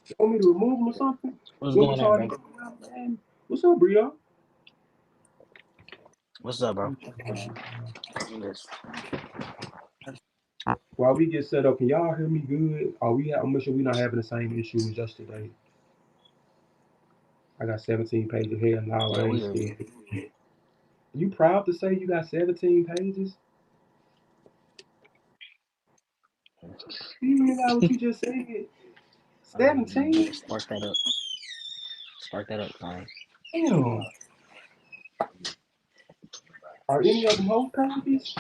You want me to remove them or something? What's You want me to going on, charge bro? you out, man? What's up, Breon? What's up, bro? Yes. While we get set up, can y'all hear me good? Are we? I'm sure we're not having the same issue as yesterday. I got 17 pages here now. Yeah, I we ain't heard you. scared. You proud to say you got 17 pages? You realize what you just said? Yeah, 17? spark that up. Spark that up, fine. Damn. Are any of them whole pages?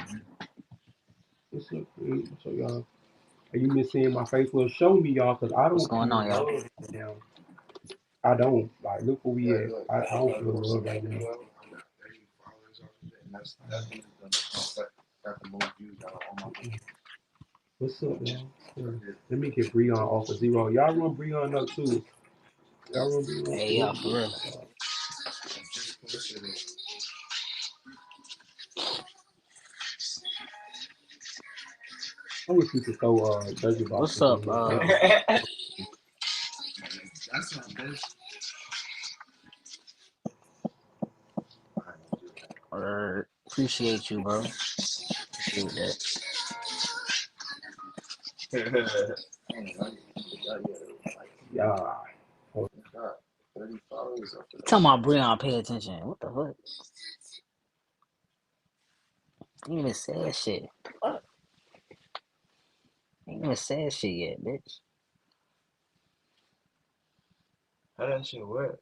What's up, dude? So y'all, are you missing my face? Well, show me y'all, cause I What's don't going feel on, y'all? love right now. I don't. Like, look where we at. I don't feel love right now. What's up, y'all? Sure. Let me get Breon off of zero. Y'all run Breon up too. Y'all run Breon Hey, too. Let yeah, me for real. get I wish we could throw treasure What's boxes in up? here. Appreciate you, bro. Appreciate that. Yeah. Oh, Tell my Breon, pay attention. What the fuck? Ain't even said shit. What? Ain't even said shit yet, bitch. How that shit work?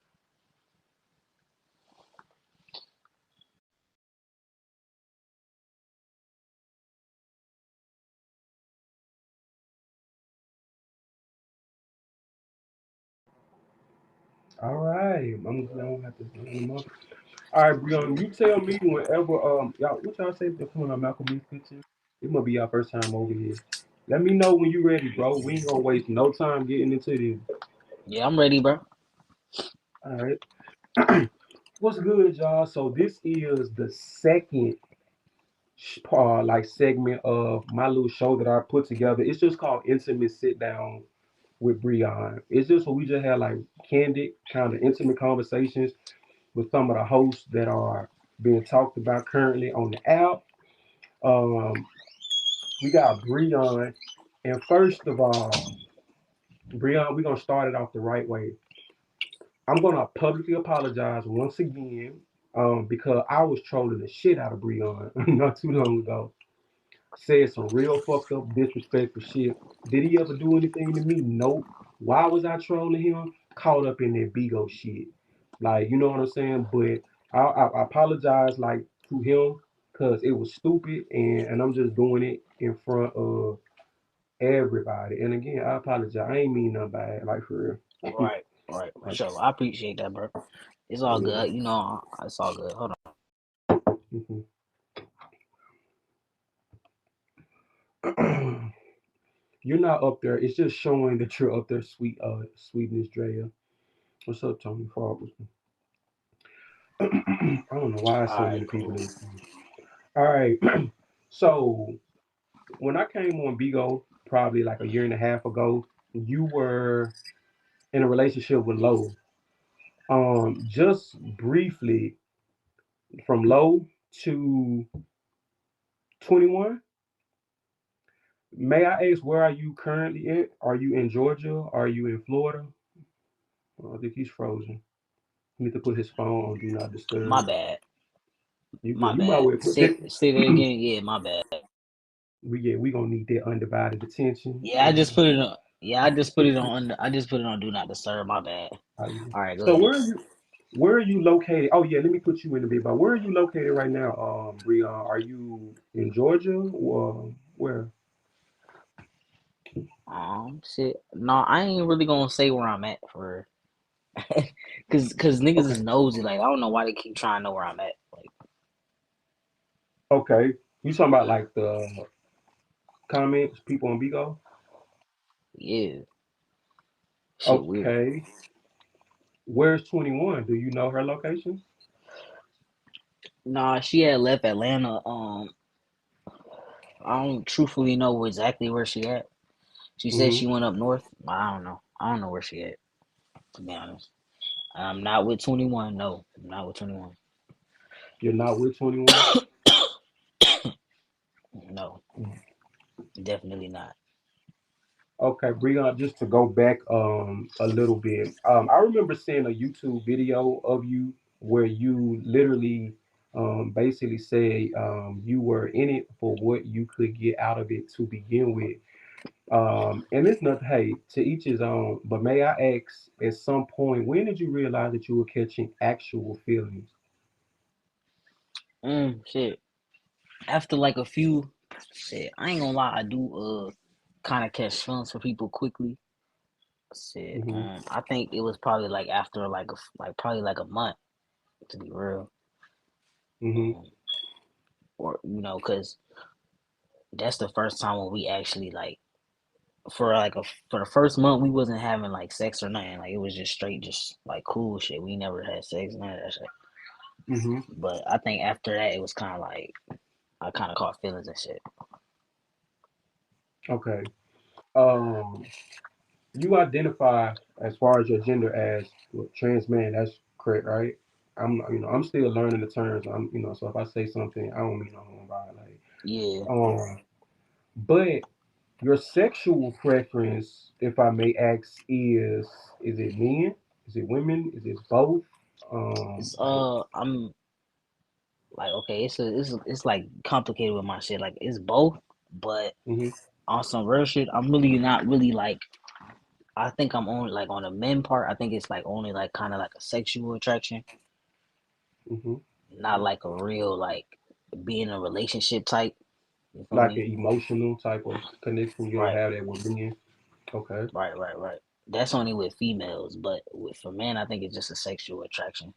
all right. I'm gonna have to bring them up. All right, Breon, you tell me whenever y'all what y'all say they're coming on Malcolm X picture? It must be our first time over here. Let me know when you ready, bro. We ain't gonna waste no time getting into this. Yeah, I'm ready, bro. All right. What's good, y'all? So this is the second like segment of my little show that I put together. It's just called Intimate Sit Down with Breon. It's just where we just have like candid, kind of intimate conversations with some of the hosts that are being talked about currently on the app. Um, we got Breon, and first of all, Breon, we're gonna start it off the right way. I'm gonna publicly apologize once again because I was trolling the shit out of Breon not too long ago. Said some real fucked up, disrespectful shit. Did he ever do anything to me? Nope. Why was I trolling him? Caught up in that Bigo shit. Like, you know what I'm saying? But I apologize, like, to him because it was stupid and I'm just doing it in front of everybody. And again, I apologize. I ain't mean nothing bad, like, for real. Right, right, for Like, sure. I appreciate that, bro. It's all yeah. good. You know, it's all good. Hold Mhm. You're not up there. It's just showing that you're up there, sweetness, Drea. What's up, Tony Forbes? I don't know why on. so All many right, people cool. in. All right. So when I came on Bigo probably like a year and a half ago, you were in a relationship with Low. Just briefly from Low to 21. May I ask where are you currently at? Are you in Georgia? Are you in Florida? I think he's frozen. He need to put his phone on do not My disturb. bad. You My good? You might bad. well put Say that. say that again. Yeah, my bad. We gonna need that undivided attention. Yeah, I just put it on. Yeah, I just put it on. I just put it on. Do not disturb. My bad. All right, go So ahead. where are you located? Oh yeah, let me put you in a bit. But where are you located right now, Breon? Are you in Georgia or where? Shit. No, I ain't really gonna say where I'm at for, cause niggas Okay, is nosy. Like I don't know why they keep trying to know where I'm at. Like okay. You talking about like the comments, people on Bigo? yeah, shit weird. Okay. Where's 21? Do you know her location? Nah, she had left Atlanta. I don't truthfully know exactly where she at. She said Hmm. she went up north. I don't know. I don't know where she at. To be honest, I'm not with 21. No, I'm not with 21. You're not with 21? No, definitely not. Okay, Breon, just to go back a little bit. I remember seeing a YouTube video of you where you literally basically say you were in it for what you could get out of it to begin with. And it's not, hey, to each his own, but may I ask, at some point, when did you realize that you were catching actual feelings? Shit. After like a few, shit, I ain't gonna lie. I do kind of catch feelings for people quickly. Shit. Mm-hmm. I think it was probably like after like probably like a month to be real. Mm-hmm. Um, or cause that's the first time when we actually like for the first month we wasn't having like sex or nothing. Like it was just straight, just like cool shit. We never had sex, none of that shit. Mm-hmm. But I think after that it was kind of like I kind of caught feelings and shit. Okay. Um, you identify as far as your gender as what, trans man. That's correct, right? I'm still learning the terms. So if I say something, I don't mean no harm by it. Like, Yeah. but your sexual preference, if I may ask, is it men? Is it women? Is it both? It's Like, I'm like okay, it's like complicated with my shit. Like it's both, but mm-hmm, on some real shit, I'm really not really like. I think I'm only like on the men part. I think it's like only like kind of like a sexual attraction, mm-hmm. not like a real like being a relationship type. You feel Like an me? emotional type of connection. You don't Right, have that with men. Okay, right. That's only with females, but with for men, I think it's just a sexual attraction.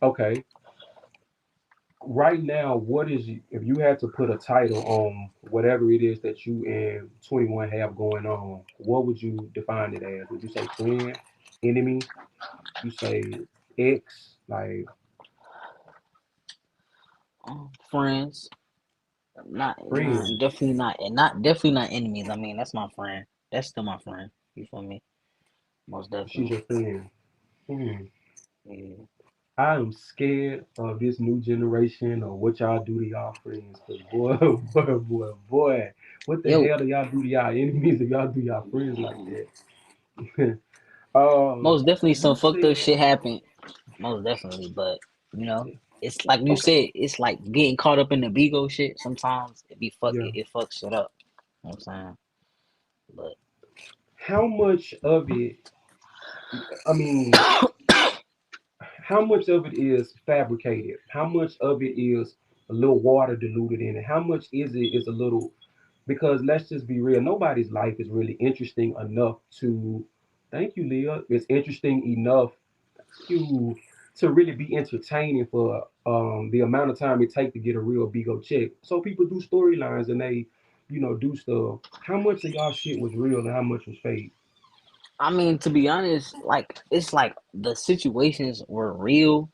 okay. Right now, what is if you had to put a title on whatever it is that you and 21 have going on, what would you define it as? Would you say friend, enemy? You say ex, like Friends, not nah, friend? definitely not, and not definitely not enemies. I mean, that's my friend. That's still my friend. You feel me? Most She's definitely. your friend. Hmm. Yeah. I am scared of this new generation or what y'all do to y'all friends. Cause boy, boy, what the Yo, hell do y'all do to y'all enemies if y'all do y'all friends like that? um, most definitely some you fucked up said shit happened. Most definitely, but you know, it's like you okay, said. It's like getting caught up in the Bigo shit. Sometimes yeah. it fucks shit up. You know what I'm saying? But How much of it? I mean, how much of it is fabricated? How much of it is a little water diluted in it? How much is a little? Because let's just be real, nobody's life is really interesting enough to. Thank you, Leah. It's interesting enough you to really be entertaining for the amount of time it takes to get a real Bigo check. So people do storylines and they, do stuff. How much of y'all shit was real and how much was fake? I mean, to be honest, like it's like the situations were real.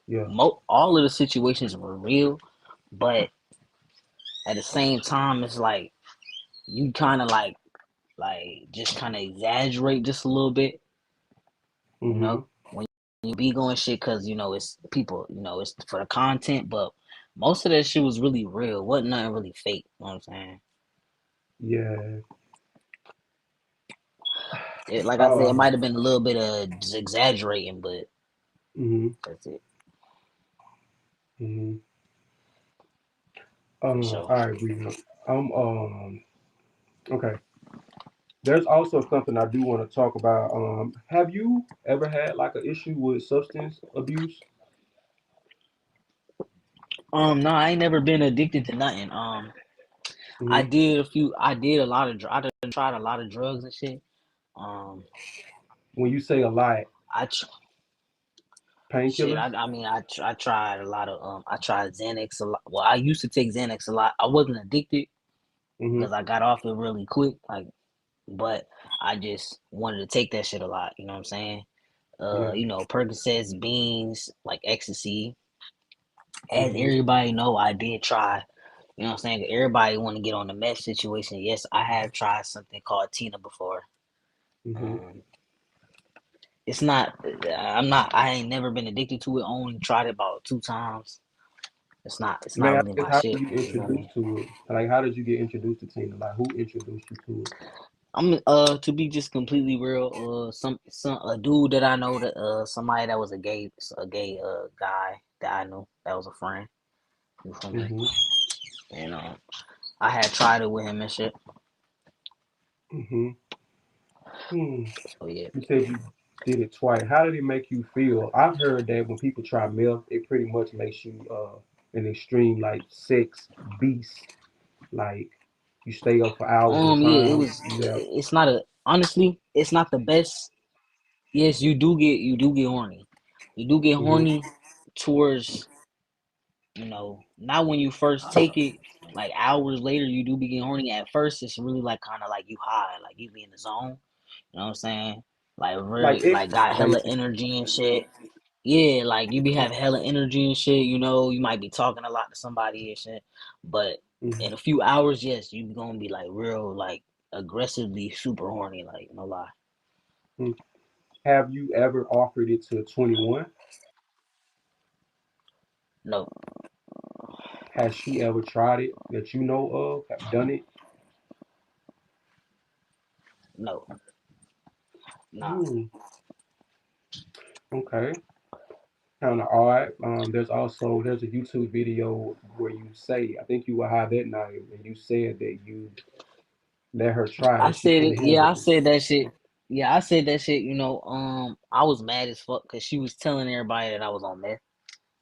Yeah. All of the situations were real, but at the same time, it's like you kind of like just kind of exaggerate just a little bit, you Mm-hmm. know, when you be going shit because it's people, it's for the content, but most of that shit was really real. Wasn't nothing really fake. You know what I'm saying? Yeah. Like I said, it Uh. might have been a little bit of just exaggerating, but Mm-hmm. that's it Mm-hmm. for All sure. right, Breon. Okay. There's also something I do want to talk about. Have you ever had like an issue with substance abuse? No, I ain't never been addicted to nothing. Mm-hmm. I did a lot of, I done tried a lot of drugs and shit. Um, When you say a lot, I Shit, painkillers? I tried a lot of I tried Xanax a lot. Well, I used to take Xanax a lot. I wasn't addicted Mm-hmm. because I got off it really quick. Like, but I just wanted to take that shit a lot. You know what I'm saying? Yeah. Percocets, beans, like ecstasy. As Mm-hmm. everybody know, I did try. You know what I'm saying? Everybody want to get on the meth situation. Yes, I have tried something called Tina before. Hmm. Um, it's not. I'm not. I ain't never been addicted to it. Only tried it about 2 times. It's not. It's Man, not I really guess my how were shit. you You feel me? introduced to it? Like, how did you get introduced to Tina? Like, who introduced you to it? I'm to be just completely real. Some a dude that I know that somebody that was a gay guy that I knew that was a friend. You feel me? Hmm. And I had tried it with him and shit. Hmm. Hmm. So yeah. You said you did it twice. How did it make you feel? I've heard that when people try meth, it pretty much makes you an extreme like sex beast. Like you stay up for hours at a Yeah, it time. was. You have. It's not a honestly. It's not the best. Yes, you do get horny. You do get Hmm. horny towards not when you first take it. Like hours later, you do be getting horny. At first, it's really like kind of like you high, like you be in the zone. You know what I'm saying? Like Like really, like ecstasy, got hella basically. energy and shit. Yeah, like you be having hella energy and shit. You might be talking a lot to somebody and shit. But Hmm. in a few hours, yes, you gonna be like real, like aggressively super horny. Like no lie. Have you ever offered it to 21? No, Has she ever tried it that you know of? Have done it? no, nah. Hmm. Okay. Kind of odd. There's a YouTube video where you say, I think you were high that night, and you said that you let her try I that she said couldn't it. Yeah, handle I it. said that shit. Yeah, I said that shit. I was mad as fuck because she was telling everybody that I was on meth,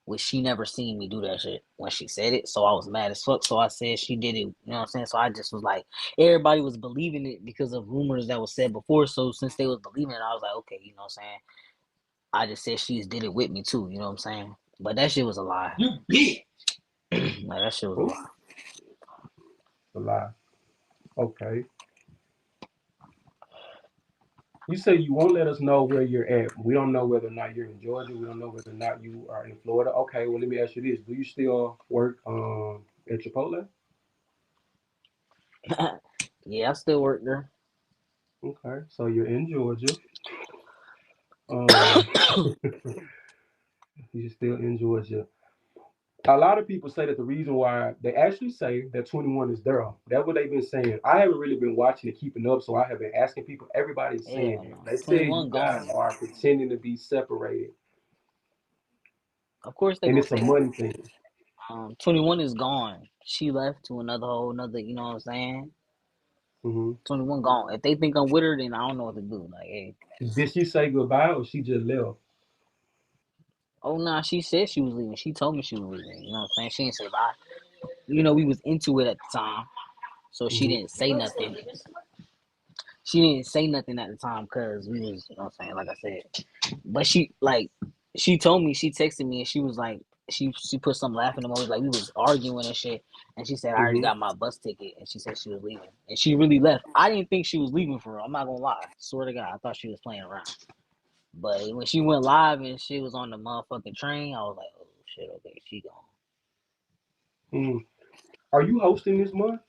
which she never seen me do that shit when she said it. So I was mad as fuck. So I said she did it. You know what I'm saying? So I just was like, everybody was believing it because of rumors that was said before. So since they was believing it, I was like, okay, you know what I'm saying? I just said she's did it with me too. You know what I'm saying? But that shit was a lie. You bitch. Like that shit was a Oh, lie. a lie. Okay. You say you won't let us know where you're at. We don't know whether or not you're in Georgia. We don't know whether or not you are in Florida. Okay, well let me ask you this: do you still work at Chipotle? Yeah, I still work there. Okay, so you're in Georgia. Um, you're still in Georgia. A lot of people say that the reason why they actually say that 21 is there. That's what they've been saying. I haven't really been watching and keeping up, so I have been asking people. Everybody's saying Hell it. no. They say you 21 guys gone. are pretending to be separated, Of course they and gonna it's a say that. money thing. 21 is gone. She left to another, you know what I'm saying? Hmm. 21 gone. If they think I'm with her, then I don't know what to do. Like, hey. Did she say goodbye or she just left? Oh nah, she said she was leaving. She told me she was leaving. You know what I'm saying? She didn't say bye. We was into it at the time. So she Hmm. didn't say nothing. She didn't say nothing at the time because we was, you know what I'm saying, like I said. But she told me, she texted me and she was like, she put some laughing emojis, like we was arguing and shit. And she said, I already Hmm. got my bus ticket. And she said she was leaving. And she really left. I didn't think she was leaving for real. I'm not gonna lie. Swear to God, I thought she was playing around. But when she went live and she was on the motherfucking train, I was like, oh shit, okay, she gone. Mm. Are you hosting this month?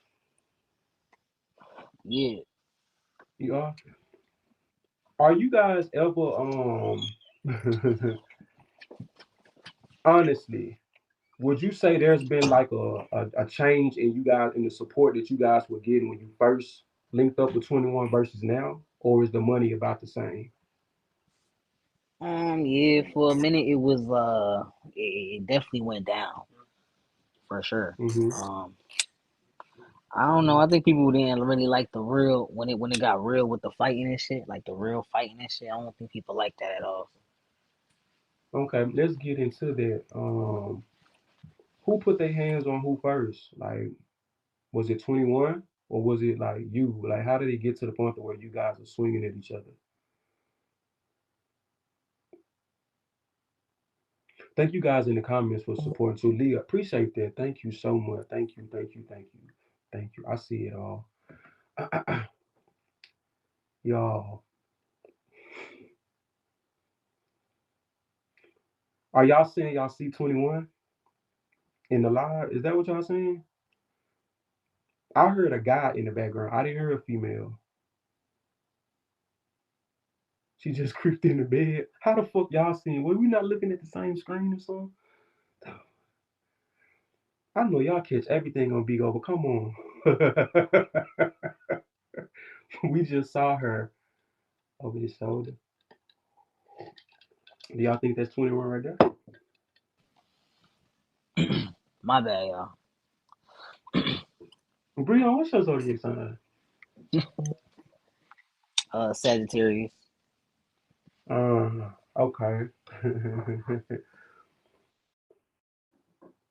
Yeah. You are. Are you guys ever honestly? Would you say there's been like a change in you guys in the support that you guys were getting when you first linked up with 21 versus now, or is the money about the same? Yeah, for a minute it was it definitely went down for sure. Hmm. Um I don't know. I think people didn't really like the real when it got real with the fighting and shit, like the real fighting and shit. I don't think people like that at all. Okay, let's get into that. Who put their hands on who first? Like, was it 21 or was it like you? Like, how did it get to the point where you guys are swinging at each other? Thank you guys in the comments for supporting too. Leah, appreciate that. Thank you so much. Thank you, thank you, thank you, thank you. I see it all. Y'all, are y'all saying y'all see 21 in the live? Is that what y'all saying? I heard a guy in the background. I didn't hear a female. She just creeped in the bed. How the fuck y'all seen? Were we not looking at the same screen or something? I know y'all catch everything on Bigo, but come on. We just saw her over his shoulder. Do y'all think that's 21 right there? My bad, y'all. Breon, what's your zodiac sign? Sagittarius. Okay.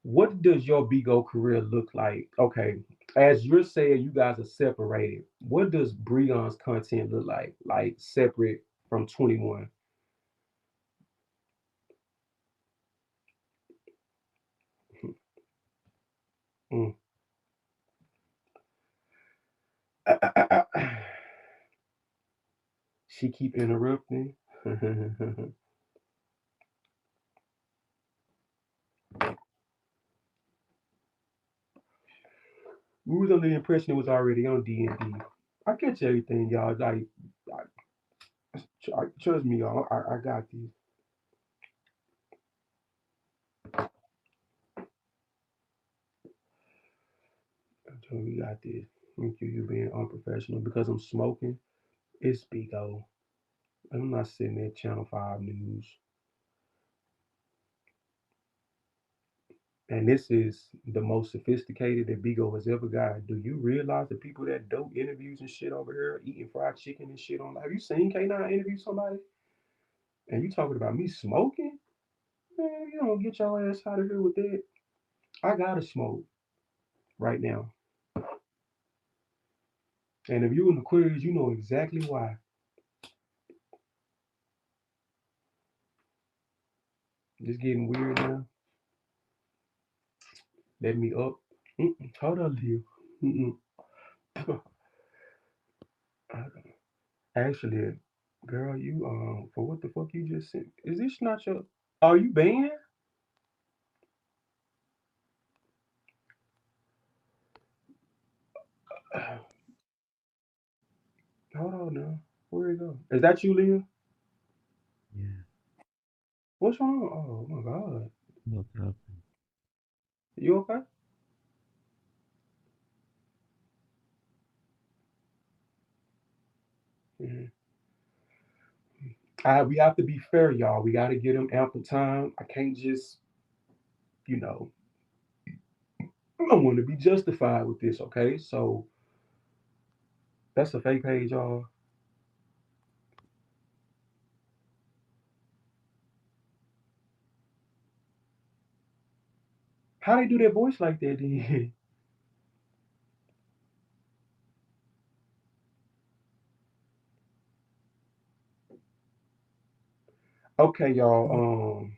What does your Bigo career look like? Okay, as you're saying, you guys are separated. What does Breon's content look like? Like separate from 21? Mm. She keep interrupting. We was under the impression it was already on D&D. I catch everything, y'all. Like, trust me, y'all. I got this. I told you we got this. Thank you being unprofessional because I'm smoking. It's Bigo. I'm not sitting at Channel 5 News. And this is the most sophisticated that Bigo has ever got. Do you realize the people that do interviews and shit over here eating fried chicken and shit on? Have you seen K9 interview somebody? And you talking about me smoking? Man, you don't get your ass out of here with that. I gotta smoke right now. And if you in the queries, you know exactly why. Just getting weird now. Let me up. Hold on, Leo. Mm-mm. Actually, girl, you for what the fuck you just said? Is this not your? Are you banned? Hold on now. Where it go? Is that you, Leah? Yeah, What's wrong? Oh my god. what happened? You okay? Mhm. We have to be fair, y'all. We got to give them ample time. I can't just, you know, I want to be justified with this, okay? So that's a fake page, y'all. How they do their voice like that then? Okay, y'all.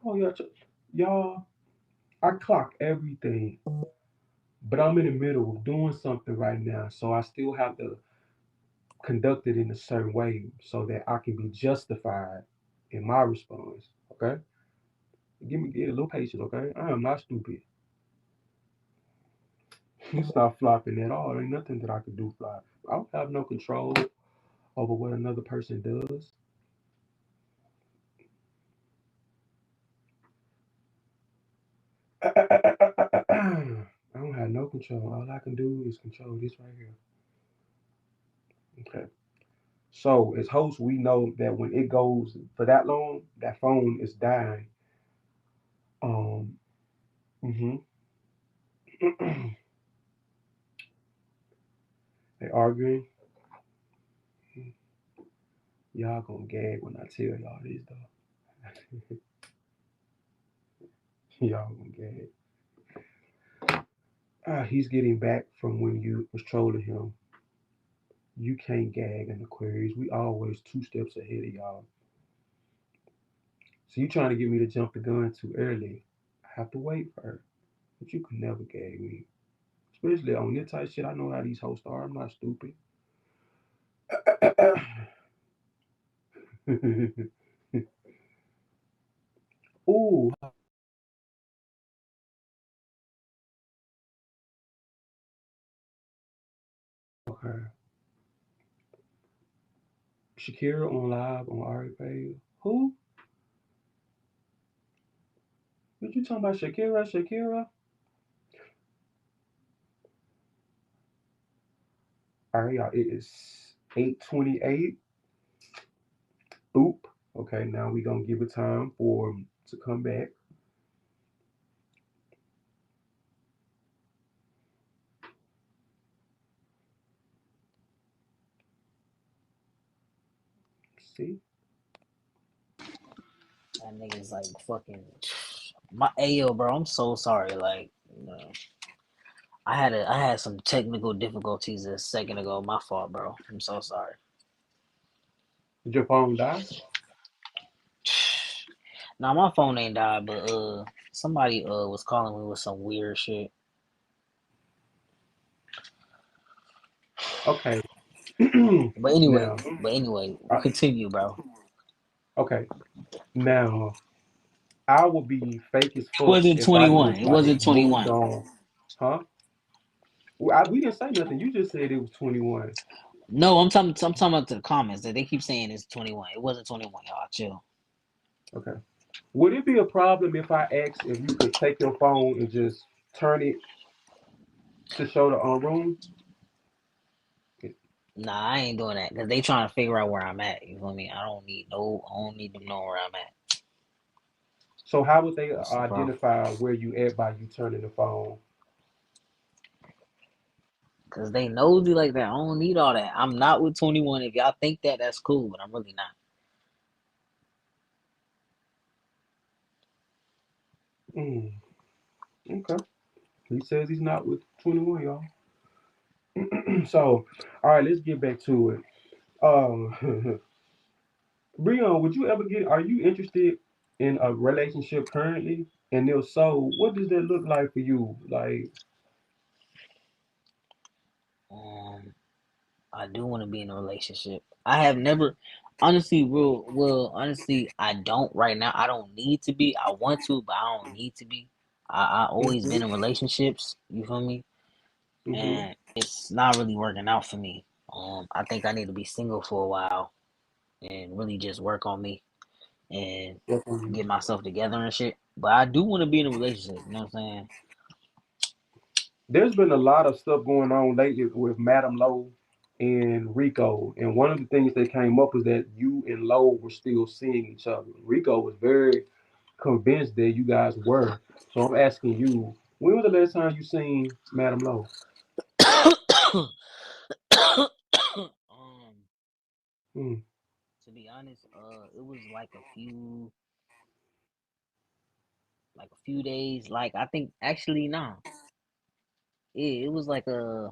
Oh yeah, y'all. I clock everything, but I'm in the middle of doing something right now, so I still have to conduct it in a certain way so that I can be justified in my response. Okay, get a little patience. Okay, I am not stupid. It's not flopping at all. There ain't nothing that I can do flop. I don't have no control over what another person does. I don't have no control. All I can do is control this right here. Okay. So as hosts, we know that when it goes for that long, that phone is dying. Um. hmm they arguing. Y'all gonna gag when I tell y'all this though. Y'all gonna gag. He's getting back from when you was trolling him. You can't gag in Aquarius. We always two steps ahead of y'all. So you trying to get me to jump the gun too early. I have to wait for her. But you can never gag me. Especially on this type shit. I know how these hosts are. I'm not stupid. Ooh, okay. Shakira on live on Ari page. Who? What you talking about? Shakira? Shakira? All right, y'all. It is 8:28. Boop. Okay, now we gonna give it time for 'em to come back. See? That nigga's like fucking my Ayo, bro. I'm so sorry. Like, I had some technical difficulties a second ago. My fault, bro. I'm so sorry. Did your phone die? Now my phone ain't died, but somebody was calling me with some weird shit. Okay. But anyway, Now, uh, continue, bro. okay. Now, I would be fake as It fuck wasn't if I 21. just It like wasn't moved 21. on. Huh? Well, we didn't say nothing. You just said it was 21. No, I'm talking about the comments that they keep saying it's 21. It wasn't 21, y'all. Chill. Okay. Would it be a problem if I asked if you could take your phone and just turn it to show the room? Nah, I ain't doing that because they trying to figure out where I'm at. You feel me? I don't need them knowing where I'm at. So how would they That's the problem. identify where you at by you turning the phone? Cause they nosy like that. I don't need all that. I'm not with 21. If y'all think that, that's cool, but I'm really not. Mm, okay. He says he's not with 21, y'all. So, all right, let's get back to it. Breon, would you ever get? Are you interested in a relationship currently? And if so, what does that look like for you? Like, Um, I do want to be in a relationship. I have never, honestly, honestly, I don't right now. I don't need to be. I want to, but I don't need to be. I always hmm been in relationships. You feel me? hmm And it's not really working out for me. I think I need to be single for a while and really just work on me and definitely. get myself together and shit. But I do want to be in a relationship. You know what I'm saying? There's been a lot of stuff going on lately with Madam Lowe and Rico, and one of the things that came up was that you and Lowe were still seeing each other. Rico was very convinced that you guys were. So I'm asking you, when was the last time you seen Madam Lowe? um, Hmm. to be honest, it was like a few days. Like I think actually no, it was like a.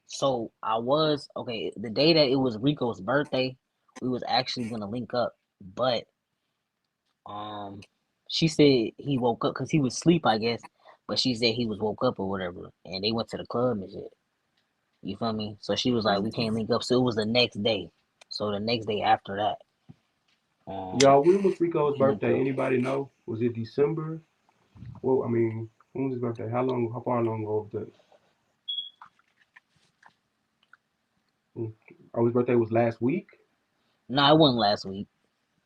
So I was okay. The day that it was Rico's birthday, we was actually gonna link up, but um, she said he woke up because he was asleep, I guess. But she said he was woke up or whatever, and they went to the club and shit. You feel me? So she was like, we can't link up. So it was the next day. So the next day after that, um, Y'all, when was Rico's we linked birthday? up. Anybody know? Was it December? Well, I mean, when was his birthday? How long? How far along ago was that? Hmm. Oh, his birthday was last week. No, it wasn't last week.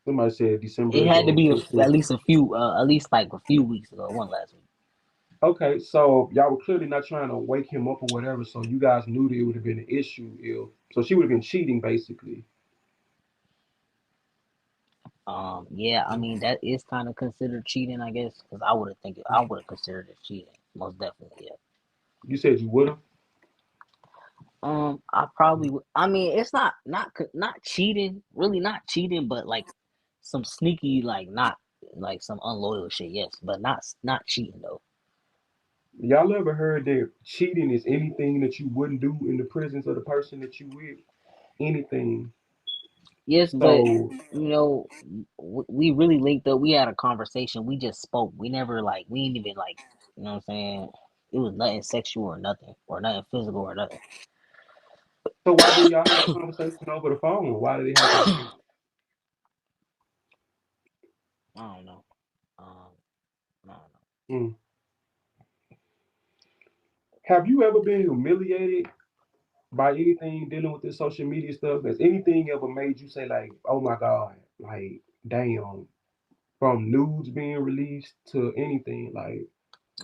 Somebody said It December had to the be 15th. at least at least like a few weeks ago. It wasn't last week. Okay, so y'all were clearly not trying to wake him up or whatever. So you guys knew that it would have been an issue. If so, she would have been cheating basically. Yeah, I mean that is kind of considered cheating, I guess, because I would have considered it cheating, most definitely. Yeah. You said you would have. I probably would. I mean, it's not cheating, really not cheating, but like some sneaky, like not like some unloyal shit. Yes, but not cheating though. Y'all ever heard that cheating is anything that you wouldn't do in the presence of the person that you with? Anything. Yes, but So we really linked up. We had a conversation. We just spoke. We never like we ain't even like you know what I'm saying. It was nothing sexual or nothing physical or nothing. So why didn't y'all have a conversation over the phone? Why did it have to be? I don't know. Um, I don't know. Mm. Have you ever been humiliated by anything dealing with this social media stuff? Has anything ever made you say like, "Oh my God," like, damn, from nudes being released to anything like?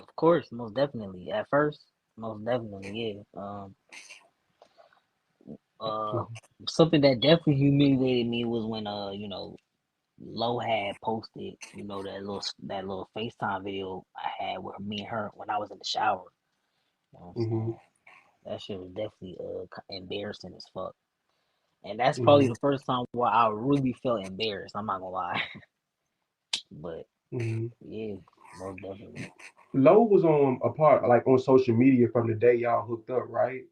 Of course, most definitely. At first, most definitely, yeah. Uh, Mhm, something that definitely humiliated me was when Lo had posted, that little FaceTime video I had with me and her when I was in the shower. You know what I'm mhm, saying? That shit was definitely embarrassing as fuck. And that's probably mhm, the first time where I really felt embarrassed. I'm not gonna lie, but mhm. yeah, most definitely. Lo was on a part like on social media from the day y'all hooked up, right?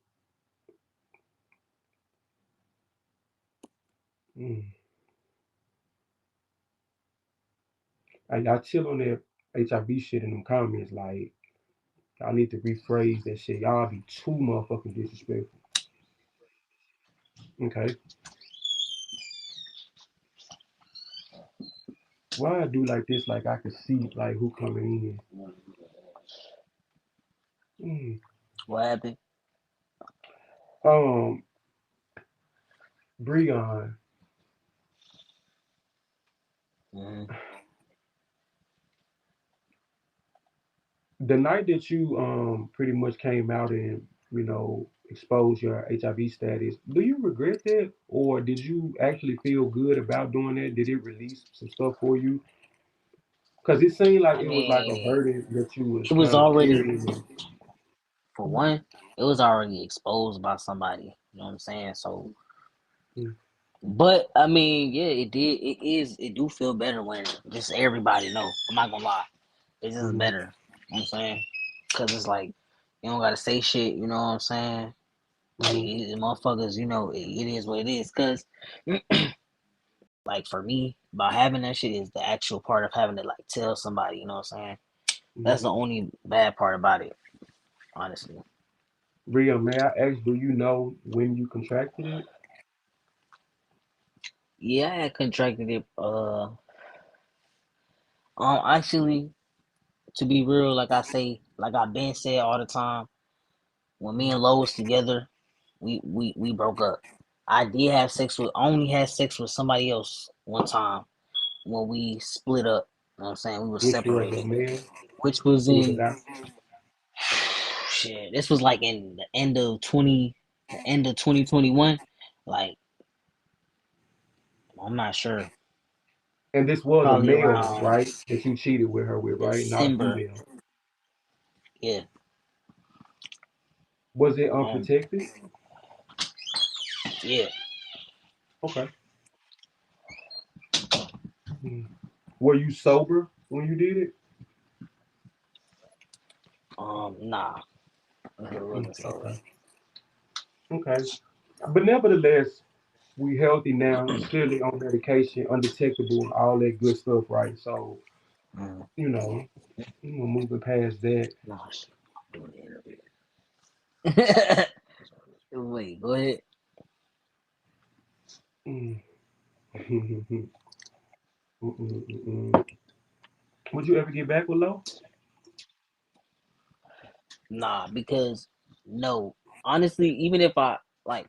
Mm. And y'all chill on that HIV shit in them comments. Like, y'all need to rephrase that shit. Y'all be too motherfucking disrespectful. Okay. Why I do like this? Like I could see like who coming in. What happened? Um, Breon, Hmm. the night that you pretty much came out and exposed your HIV status, do you regret that, or did you actually feel good about doing that? Did it release some stuff for you? Because it seemed like I it was like a mean, burden that you was it was kind of already carrying. for one, it was already exposed by somebody. You know what I'm saying? So, Mm, but I mean, yeah, it did. It is. It do feel better when just everybody know. I'm not gonna lie. It's just mm, better. You know what I'm saying? Cause it's like you don't gotta say shit. You know what I'm saying? Like mm, motherfuckers, it is what it is. Cause like for me, about having that shit is the actual part of having to like tell somebody. You know what I'm saying? mm. That's the only bad part about it, honestly. Bria, may I ask, do you know when you contracted it? Yeah, I had contracted it. Actually, to be real, like I say, like I've been said all the time, when me Mm, and Lo was together, we broke up. I did have sex with, I only had sex with somebody else one time when we split up. You know what I'm saying? We were which was a separated, man. which was It was a in guy. shit. This was like in the end of 2021. Like I'm not sure, And this was a probably male, around right? That you cheated with her with, right? Not a December. female. Yeah. Was it Um. unprotected? Yeah. Okay. Mm. Were you sober when you did it? Nah. It Mm, wasn't so. okay. Okay. But nevertheless, we healthy now, clearly on medication, undetectable, all that good stuff, right? So, Mm. you know, moving past that. Nah. Shit. Doing the interview. Wait. Go ahead. Mm. Would you ever get back with Low? Nah, because no. Honestly, even if I like,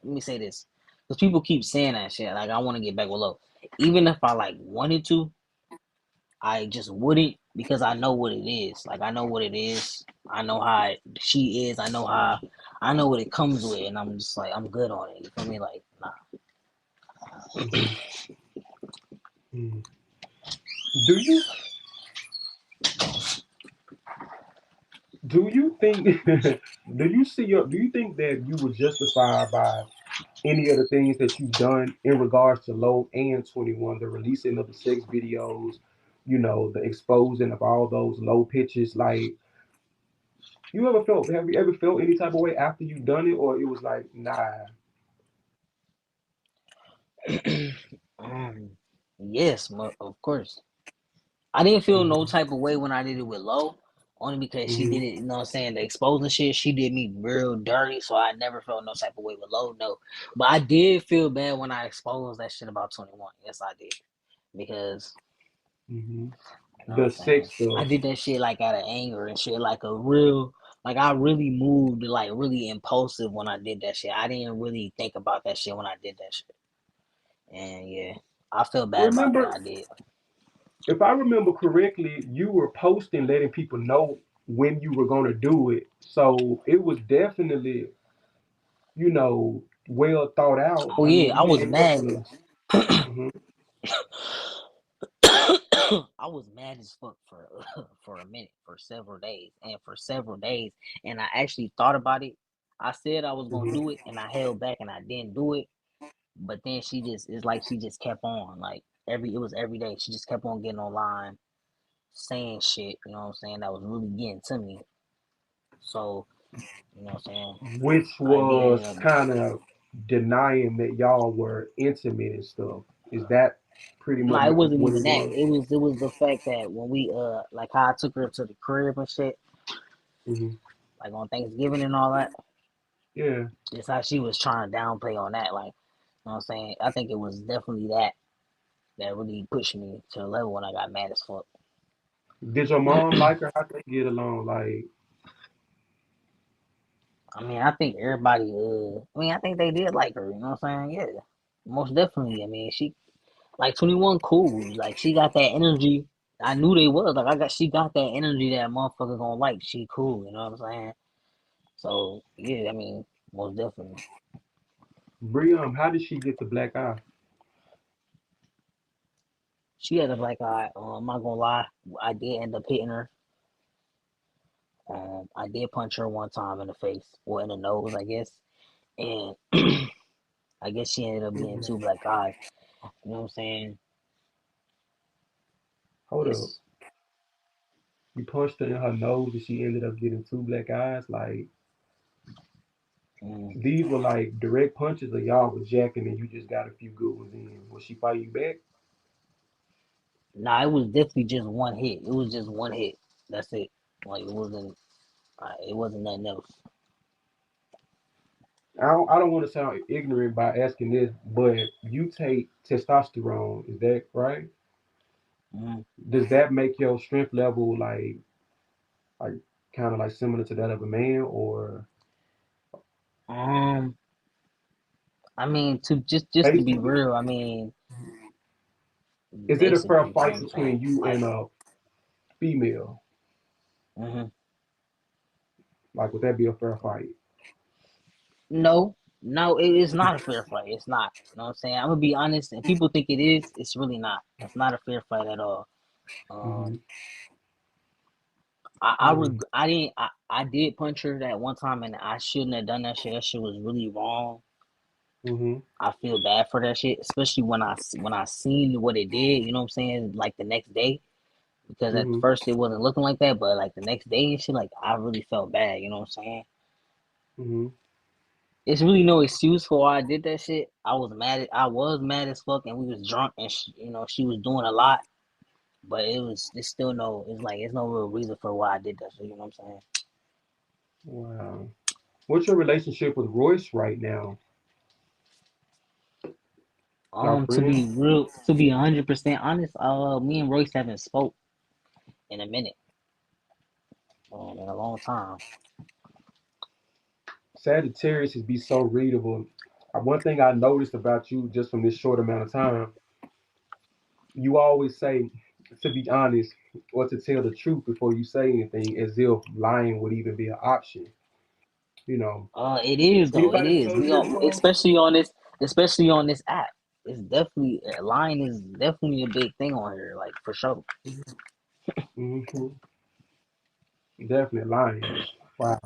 let me say this, because people keep saying that shit. Like I want to get back with Lo. Even if I like wanted to, I just wouldn't because I know what it is. Like I know what it is. I know how she is. I know what it comes with, and I'm just like I'm good on it. You feel me? Like nah. Hmm. Mm. Do you do you think do you think that you were justified by any of the things that you've done in regards to Low and 21, the releasing of the sex videos, the exposing of all those low pitches, like have you ever felt any type of way after you done it, or it was like, nah. um, yes, of course. I didn't feel no Hmm. type of way when I did it with Lo. Only because she did Mhm. it, you know what I'm saying, the exposing shit, she did me real dirty, so I never felt no type of way with low, no. But I did feel bad when I exposed that shit about 21. Yes, I did. Because, Mhm. you know what The I'm saying? sex I stuff. did that shit like out of anger and shit, like a real, like I really moved like really impulsive when I did that shit. I didn't really think about that shit when I did that shit. And yeah, I feel bad about that. Remember, I did. if I remember correctly, you were posting, letting people know when you were gonna do it. So it was definitely, well thought out. Oh I yeah, mean, I you was did a mad. couple of. Mhm. I was mad as fuck for for a minute, for several days, and I actually thought about it. I said I was gonna do Mhm. it, and I held back, and I didn't do it. But then it's like she just kept on, like it was every day. She just kept on getting online, saying shit. You know what I'm saying? That was really getting to me. So you know what I'm saying? Which I did was end up. kind of denying that y'all were intimate and stuff. Is that pretty No, much it wasn't what even it that. was? It was the fact that when we like how I took her to the crib and shit, Hmm. like on Thanksgiving and all that. Yeah. It's how she was trying to downplay on that. Like, you know what I'm saying? I think it was definitely that really pushed me to the level when I got mad as fuck. Did your mom like her? How they get along? Like, I mean, I think everybody, I think they did like her, you know what I'm saying? Yeah, most definitely. I mean, she, like 21 cool. Like, she got that energy. I knew they was. Like, she got that energy that motherfucker gonna like. She cool, you know what I'm saying? So, yeah, I mean, most definitely. Breon, how did she get the black eye? She had a black eye. I'm not gonna lie. I did end up hitting her. I did punch her one time in the face, or in the nose, I guess. And I guess she ended up getting two Mhm. black eyes. You know what I'm saying? Hold up. It's You punched her in her nose and she ended up getting two black eyes. Like, mm, these were like direct punches, or y'all was jacking and you just got a few good ones in. Was she fight you back? nah, it was definitely just one hit. It was just one hit. That's it. Like it wasn't nothing else. I don't want to sound ignorant by asking this, but you take testosterone, is that right? Mm. Does that make your strength level like kind of like similar to that of a man, or Um, I mean, to just to be basically, real, I mean, is it a fair basically, you know fight what I'm saying? between you Like, and a female? hmm Like, would that be a fair fight? no, no, it is not a fair fight. It's not. You know what I'm saying? I'm gonna be honest, and people think it is. It's really not. It's not a fair fight at all. Hmm. Um, Hmm. I didn't I did punch her that one time and I shouldn't have done that shit. That shit was really wrong. Hmm. I feel bad for that shit, especially when I seen what it did. You know what I'm saying? Like the next day, because at Hmm. first it wasn't looking like that, but like the next day and shit, like I really felt bad. You know what I'm saying? Hmm. It's really no excuse for why I did that shit. I was mad as fuck, and we was drunk, and she was doing a lot, but it's still no. It's like it's no real reason for why I did that shit. You know what I'm saying? Wow. What's your relationship with Royce right now? Y'all friends? To be 100% honest, me and Royce haven't spoke in a minute, in a long time. Sagittarius is be so readable. One thing I noticed about you just from this short amount of time, you always say to be honest or to tell the truth before you say anything, as if lying would even be an option. You know, It is though. It anybody is. told We you that all, before? especially on this app. It's definitely lying is definitely a big thing on here, like for sure. Hmm. Definitely lying. Wow.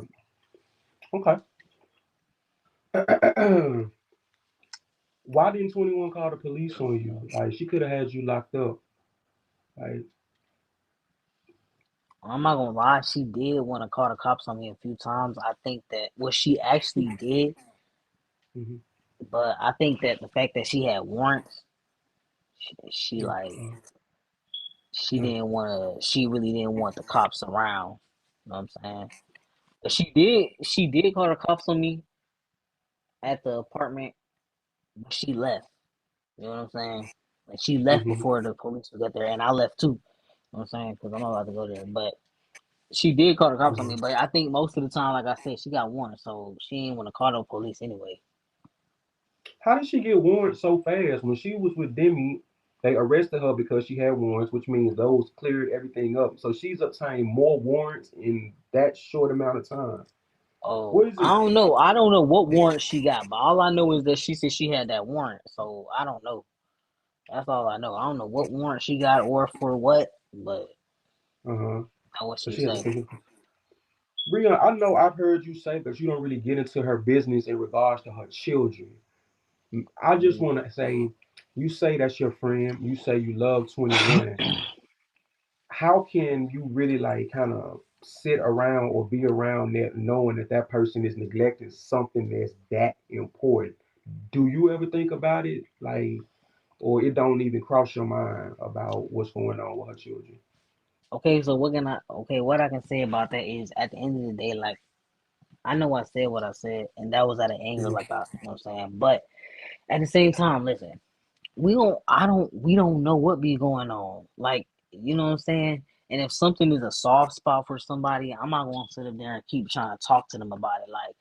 Okay. Why didn't 21 call the police on you? Like, she could have had you locked up. Like, I'm not gonna lie, she did want to call the cops on me a few times. I think that what she actually did, mhm, but I think that the fact that she had warrants, she mm, like mm, she mm, didn't want to. She really didn't want the cops around. You know what I'm saying? But she did call the cops on me at the apartment, but she left. You know what I'm saying? Like she left Mm-hmm. before the police would get there, and I left too. You know what I'm saying? Because I'm not allowed to go there. But she did call the cops on Mm-hmm. me. But I think most of the time, like I said, she got warrant, so she ain't want to call no police anyway. How did she get warrants so fast? When she was with Demi, they arrested her because she had warrants, which means those cleared everything up. So she's obtained more warrants in that short amount of time. What Oh, is I it? don't know. I don't know what warrant she got, but all I know is that she said she had that warrant. So I don't know. That's all I know. I don't know what warrant she got or for what, but Uh huh. that's what So she she had say. to. Breon, I know I've heard you say that you don't really get into her business in regards to her children. I just Mm. want to say, you say that's your friend. You say you love 21. How can you really like kind of sit around or be around that knowing that that person is neglecting something that's that important? Do you ever think about it, like, or it don't even cross your mind about what's going on with her children? Okay, so what I can say about that is at the end of the day, like I know I said what I said, and that was out of anger, Mhm. like you know what I'm saying. But at the same time, listen, we don't know what be going on. Like, you know what I'm saying? And if something is a soft spot for somebody, I'm not gonna sit up there and keep trying to talk to them about it. Like,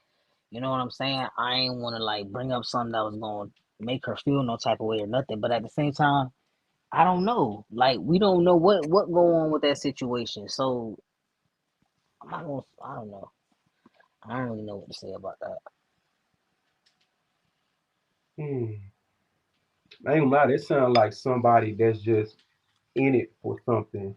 you know what I'm saying? I ain't wanna like bring up something that was gonna make her feel no type of way or nothing. But at the same time, I don't know. Like, we don't know what go on with that situation. So I'm not gonna. I don't know. I don't really know what to say about that. Hmm. I ain't gonna lie, that sounds like somebody that's just in it for something,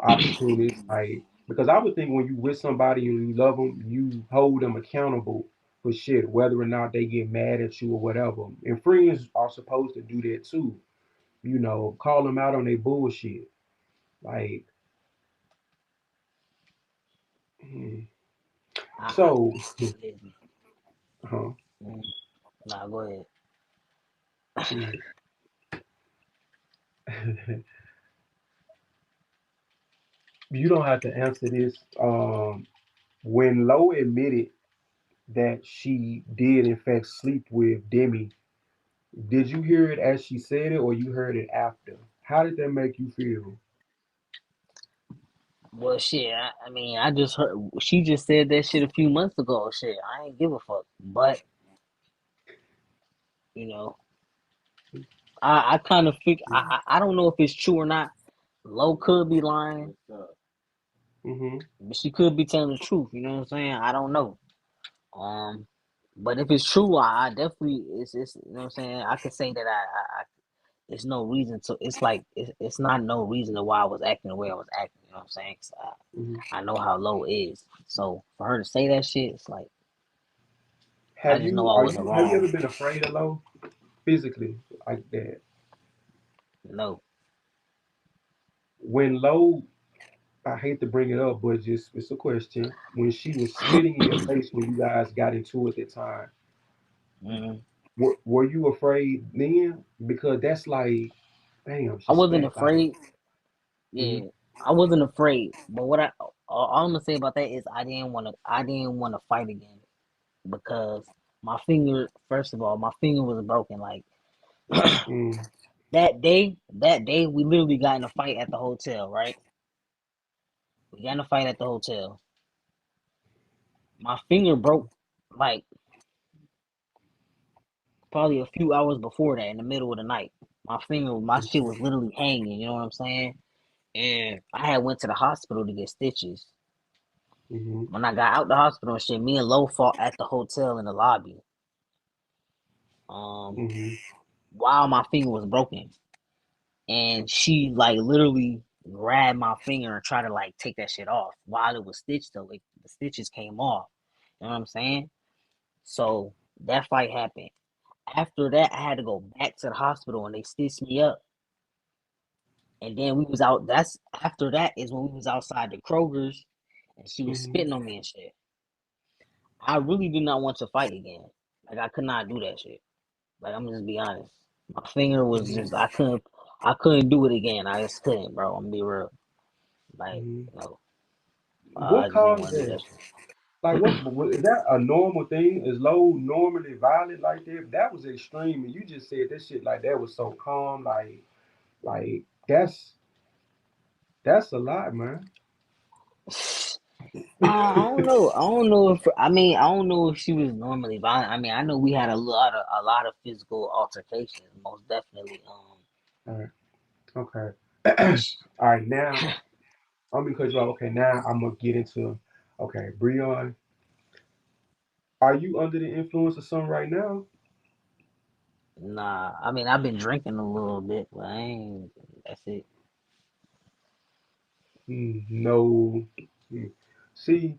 opportunities. Like, because I would think when you with somebody and you love them, you hold them accountable for shit, whether or not they get mad at you or whatever. And friends are supposed to do that too. Call them out on their bullshit. Like, hmm. I So, listen, huh? mm, nah, go ahead. Hmm. You don't have to answer this. When Lo admitted that she did in fact sleep with Demi, did you hear it as she said it or you heard it after? How did that make you feel? Well, shit. I mean, I just heard she just said that shit a few months ago. Shit, I ain't give a fuck. But you know, I kind of think I don't know if it's true or not. Lo could be lying, Mm-hmm. but she could be telling the truth. You know what I'm saying? I don't know. Um, but if it's true, I definitely it's you know what I'm saying. I could say that I it's no reason to. It's like it's not no reason to why I was acting the way I was acting. You know what I'm saying? 'Cause Hmm. I know how low is. So for her to say that shit, it's like I Have just know you I are wasn't you have you wrong. ever been afraid of Lo physically like that? No. When Lo, I hate to bring it up, but just it's a question. When she was spitting in your face when you guys got into it at the time, Mm-hmm. were you afraid then? Because that's like, damn, I she wasn't spat like. afraid. Hmm. Yeah, I wasn't afraid. But what all I'm gonna say about that is I didn't want to fight again because my finger. First of all, my finger was broken. Like Mm, that day we literally got in a fight at the hotel. Right, we got in a fight at the hotel. My finger broke like probably a few hours before that in the middle of the night. My shit was literally hanging. You know what I'm saying? And I had went to the hospital to get stitches. mm-hmm, When I got out the hospital and shit, me and Lo fought at the hotel in the lobby. Um, mm-hmm, while my finger was broken, and she like literally grabbed my finger and tried to like take that shit off while it was stitched. Though like, the stitches came off. You know what I'm saying? So that fight happened. After that, I had to go back to the hospital and they stitched me up. And then we was out. That's after that is when we was outside the Kroger's, and she was mm-hmm, spitting on me and shit. I really did not want to fight again. Like I could not do that shit. Like I'm just be honest. My finger was just mm-hmm, I couldn't do it again. I just couldn't, bro. I'm gonna be real. Like mm-hmm. no. I What just didn't caused want to do that? that shit. Like, is that a normal thing? Is low normally violent like that? That was extreme, and you just said this shit like that was so calm. Like that's a lot, man. I don't know. I don't know if I mean I don't know if she was normally violent. I mean I know we had a lot of physical altercations, most definitely. All right, okay. But All right, now I'm gonna cut you off. Okay, now I'm gonna get into. Okay, Breon, are you under the influence of something right now? nah, I mean I've been drinking a little bit, but I ain't. That's it. No. Mm. See,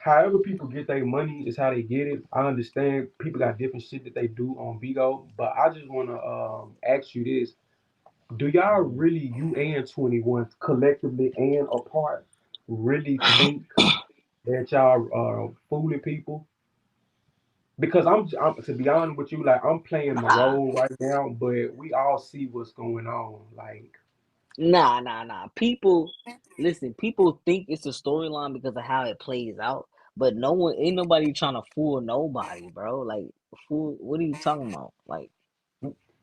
however people get their money is how they get it. I understand people got different shit that they do on Bigo, but I just wanna ask you this: do y'all Mm. really, you and 21 collectively and apart, really think that y'all are fooling people? Because I'm to be honest with you, like I'm playing the Nah, role right now, but we all see what's going on. Like, nah. People, listen. People think it's a storyline because of how it plays out, but no one, ain't nobody trying to fool nobody, bro. Like, fool. What are you talking about? Like,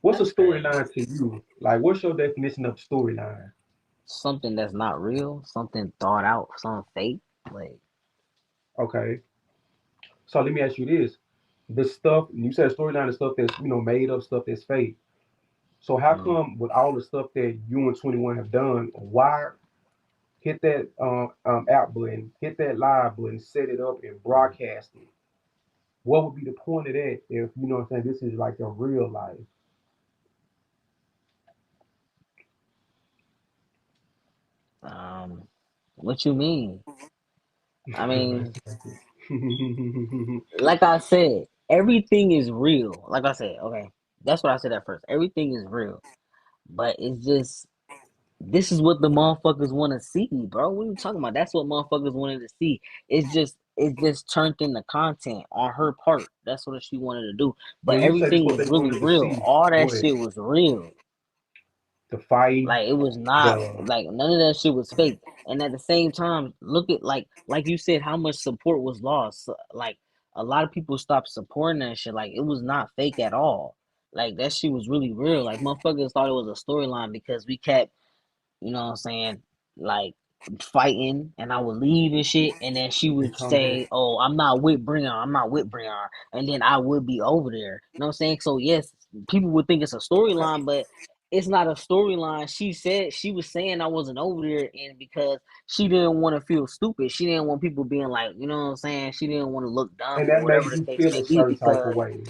what's a that's crazy. storyline to you? Like, what's your definition of storyline? Something that's not real, something thought out, something fake. Like, Okay, so let me ask you this: the stuff you said storyline is stuff that's made up stuff that's fake. So how mm, come with all the stuff that you and 21 have done, why hit that out button, hit that live button, set it up and mm, broadcast it? What would be the point of that if you know what I'm saying? This is like a real life. um, what you mean? I mean, like I said, everything is real. Like I said, okay, that's what I said at first. Everything is real, but it's just this is what the motherfuckers want to see, bro. What are you talking about? That's what motherfuckers wanted to see. It's just turned into content on her part. That's what she wanted to do. But When you say this, everything what was they really wanted to real. see, All that what shit was real. the fight, Like it was not the like none of that shit was fake. And at the same time, look at like you said, how much support was lost. Like a lot of people stopped supporting that shit. Like it was not fake at all. Like that shit was really real. Like motherfuckers thought it was a storyline because we kept you know what I'm saying, like fighting and I would leave and shit and then she and would come back. say, oh, I'm not with Breon and then I would be over there. You know what I'm saying? So yes, people would think it's a storyline, but it's not a storyline. She said she was saying I wasn't over there and because she didn't want to feel stupid. She didn't want people being like, you know what I'm saying? She didn't want to look dumb And or that whatever made the you case feel may a be certain type of because way,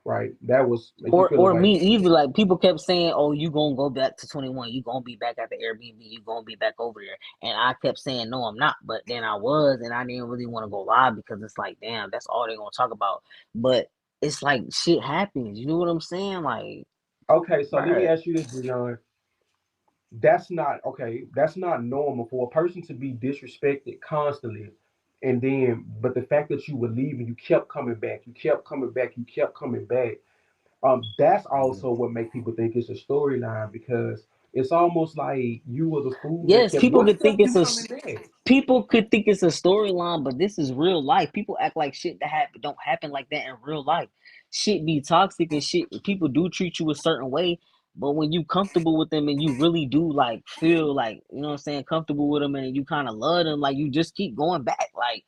right? That was make you or feel a or way. me either. Like people kept saying, "Oh, you gonna go back to 21? You gonna be back at the Airbnb? You gonna be back over there?" And I kept saying, "No, I'm not." But then I was, and I didn't really want to go live because it's like, damn, that's all they're gonna talk about. But it's like shit happens. You know what I'm saying? Like, Okay, so let me bruh. ask you this, Breon. That's not okay. That's not normal for a person to be disrespected constantly, and then, but the fact that you were leaving, you kept coming back, you kept coming back, you kept coming back. That's Mm. also what make people think it's a storyline because it's almost like you were the fool that Yes, kept. people What could think kept you it's a coming back? people could think it's a storyline, but this is real life. People act like shit that happen don't happen like that in real life. Shit be toxic and shit. People do treat you a certain way, but when you comfortable with them and you really do like feel like you know what I'm saying, comfortable with them and you kind of love them, like you just keep going back. Like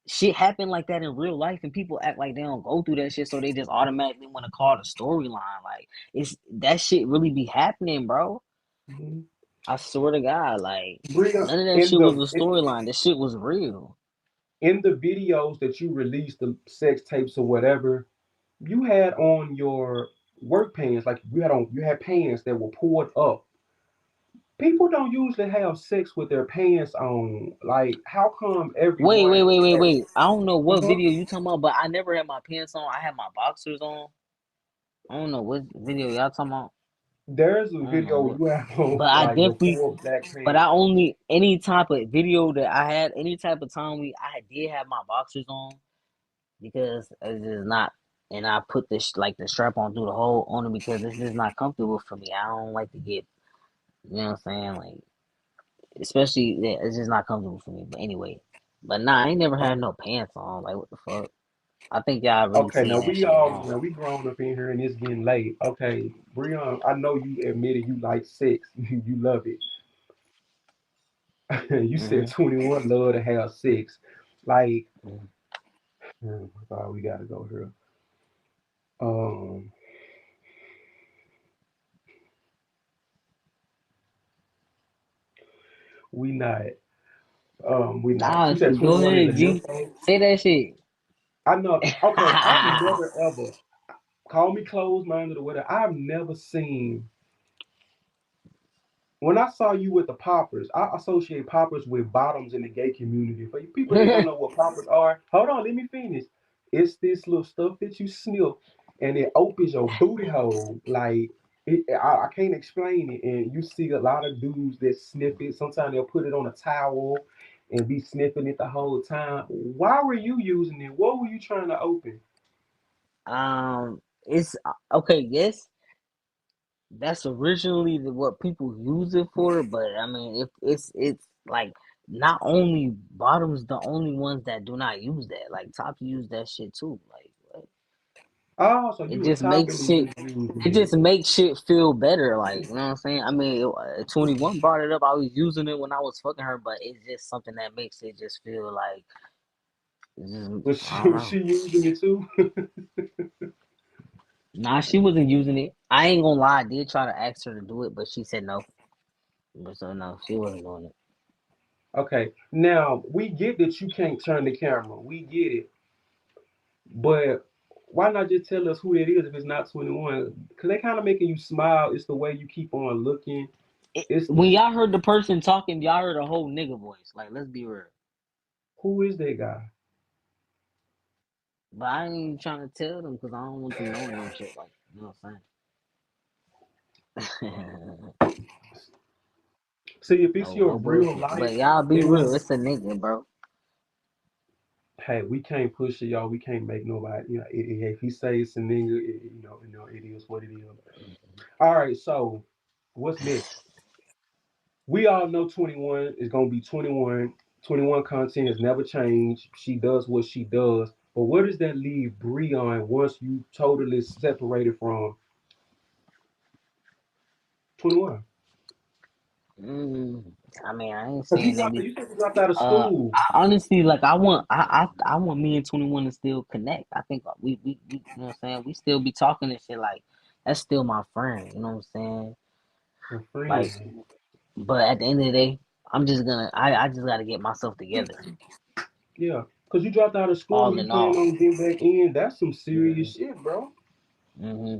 shit happen like that in real life, and people act like they don't go through that shit, so they just automatically want to call it a storyline. Like it's that shit really be happening, bro. Mhm. I swear to God, like Bria, none of that in shit was the a storyline. That shit was real. in the videos that you released, the sex tapes or whatever, you had on your work pants, like you had pants that were pulled up. People don't usually have sex with their pants on. Like, how come Wait, wait, everyone wait, wait, has? wait. I don't know what Uh-huh. video you talking about, but I never had my pants on. I had my boxers on. I don't know what video y'all talking about. There's a I don't know video what, you have on but I like the definitely, full black but I pants. only any type of video that I had, any type of time I did have my boxers on because it's just not, and I put this like the strap on through the hole only because it's just not comfortable for me. I don't like to get, you know what I'm saying, like. especially yeah, it's just not comfortable for me. But anyway, but nah, I ain't never had no pants on. Like what the fuck? I think y'all really Okay, now seeing that shit wrong. we grown up in here and it's getting late. Okay, Breon, I know you admitted you like sex. You love it. You said Hmm 21 love to have sex. Like, hmm oh my God, we gotta go here. Um, we not. We not. Nah, You said go 21 is ahead, enough. G. Say that shit. I know. Okay, I've never ever call me closed minded or whatever. I've never seen when I saw you with the poppers, I associate poppers with bottoms in the gay community. For you people that don't know what poppers are, hold on, let me finish. It's this little stuff that you sniff, and it opens your booty hole. Like I can't explain it. And you see a lot of dudes that sniff it. Sometimes they'll put it on a towel and be sniffing it the whole time. Why were you using it? What were you trying to open? it's okay. Yes, that's originally what people use it for, but I mean, if it's like not only bottoms, the only ones that do not use that. Like tops use that shit too. Like what? Oh, so It you a just top makes and shit. you just using It it. just makes shit feel better. Like you know what I'm saying. I mean, 21 brought it up. I was using it when I was fucking her, but it's just something that makes it just feel like it's just I don't Was know. she using it too? Nah, she wasn't using it. I ain't gonna lie. I did try to ask her to do it, but she said no. But so no, she wasn't doing it. Okay, now we get that you can't turn the camera. We get it, but why not just tell us who it is if it's not 21? Because they kind of making you smile. It's the way you keep on looking. It's When y'all heard the person talking, y'all heard a whole nigga voice. Like, let's be real. who is that guy? But I ain't even trying to tell them because I don't want them knowing no shit. Like, you know what I'm saying? See, if it's No, your no real bullshit. life, But y'all be it real. won't. It's a nigga, bro. Hey, we can't push it, y'all. We can't make nobody. If he says it's a nigga, it is what it is. All right, so what's next? We all know 21 is going to be 21. 21 content has never changed. She does what she does. But where does that leave Breon once you totally separated from 21? Mm, I mean, I ain't Because saying that we. you said you dropped out of Uh, school. honestly, like I want me and 21 to still connect. I think we you know what I'm saying. We still be talking and shit. Like that's still my friend. You know what I'm saying. A Like, friend. but at the end of the day, I just gotta get myself together. Yeah. Because you dropped out of school. All You in plan all. on getting back in. That's some serious Hmm shit, bro. hmm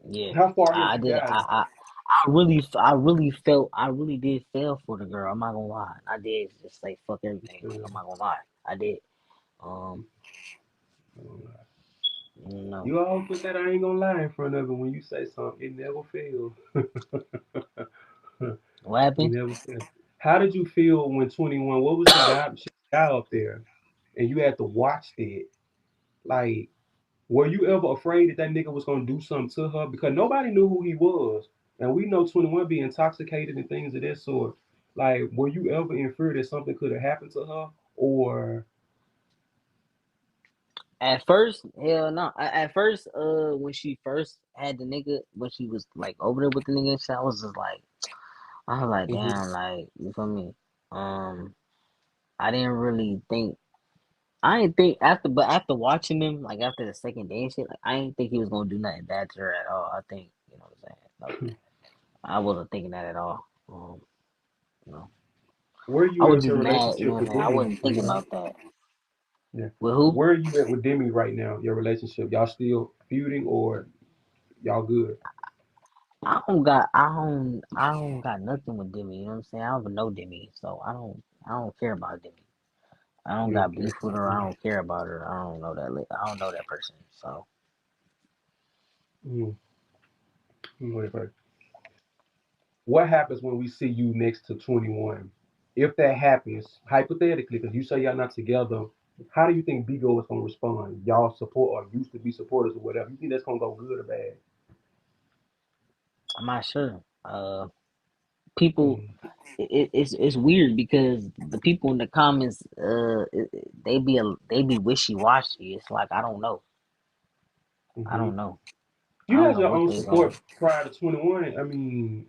Yeah, How far have I you did. gotten? I really felt, I really did fail for the girl. I'm not gonna lie. I did just say fuck everything. Like I'm not gonna lie. I did. Um, no. You always put that I ain't gonna lie in front of it when you say something. It never fails. What You happened? never fails. How did you feel when 21? What was the guy up there, and you had to watch that? Like, were you ever afraid that that nigga was gonna do something to her? Because nobody knew who he was, and we know 21 be intoxicated and things of that sort. Like, were you ever in fear that something could have happened to her, or At first, hell no. At first, when she first had the nigga, when she was like over there with the nigga, and shit, I was like, Mhm. damn, like you feel me? Um, I didn't really think. I didn't think after, but after watching him, like after the second day and shit, like I didn't think he was gonna do nothing bad to her at all. I think you know what I'm saying. Like I wasn't thinking that at all. You know, where I you was at just your mad. You know relationship what I'm with saying. I Demi? wasn't thinking about that. Yeah. With who? Where are you at with Demi right now? Your relationship? Y'all still feuding or y'all good? I don't got nothing with Demi. You know what I'm saying. I don't even know Demi, so I don't care about Demi. I don't You don't got care. beef with her. I don't care about her. I don't know that. I don't know that person. So Mm, whatever. What happens when we see you next to 21? If that happens, hypothetically, because you say y'all not together, how do you think Bigo is gonna respond? Y'all support or used to be supporters or whatever. You think that's gonna go good or bad? I'm not sure. people, Mm-hmm. it's weird because the people in the comments, they be wishy washy. It's like I Mm-hmm. don't know, I You don't had know your what own they going. support prior to 21. I mean,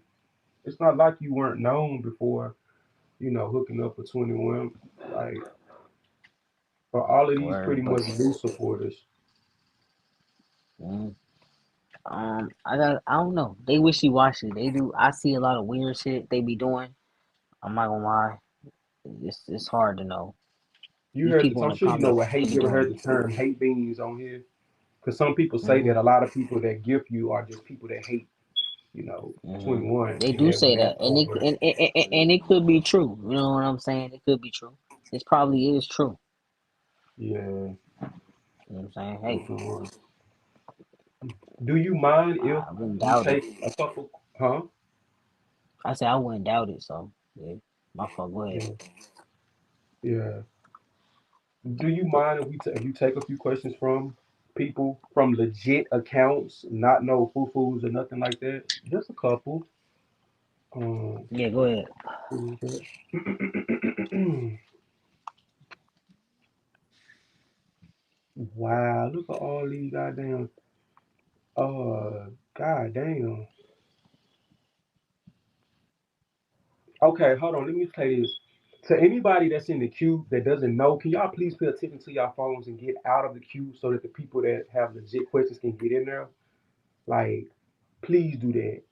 it's not like you weren't known before, hooking up with 21. Like, for all of these pretty Word, but much new supporters. mm, I don't know. They wishy washy. They do. I see a lot of weird shit they be doing. I'm not gonna lie. It's hard to know. You These heard people in I'm the sure you know comments, what they hate. be You ever doing. heard the term hate beans on here? Because some people say Hmm. that a lot of people that gift you are just people that hate, Hmm. 21, They and do that when say that, that's and over. it could be true. You know what I'm saying? It could be true. This probably is true. Yeah. You know what I'm saying? Hey, Uh-uh. Do you mind if I wouldn't we doubt it. take a couple? Huh? I say I wouldn't doubt it. So yeah, my fault. Go ahead. Yeah. Yeah. Do you mind if you take a few questions from people from legit accounts, not no foo-foos or nothing like that? Just a couple. Um, Yeah, go ahead. who is that? Wow, look at all these goddamn. Goddamn. Okay, hold on. Let me play this. To anybody that's in the queue that doesn't know, can y'all please pay attention to your phones and get out of the queue so that the people that have legit questions can get in there? Like, please do that.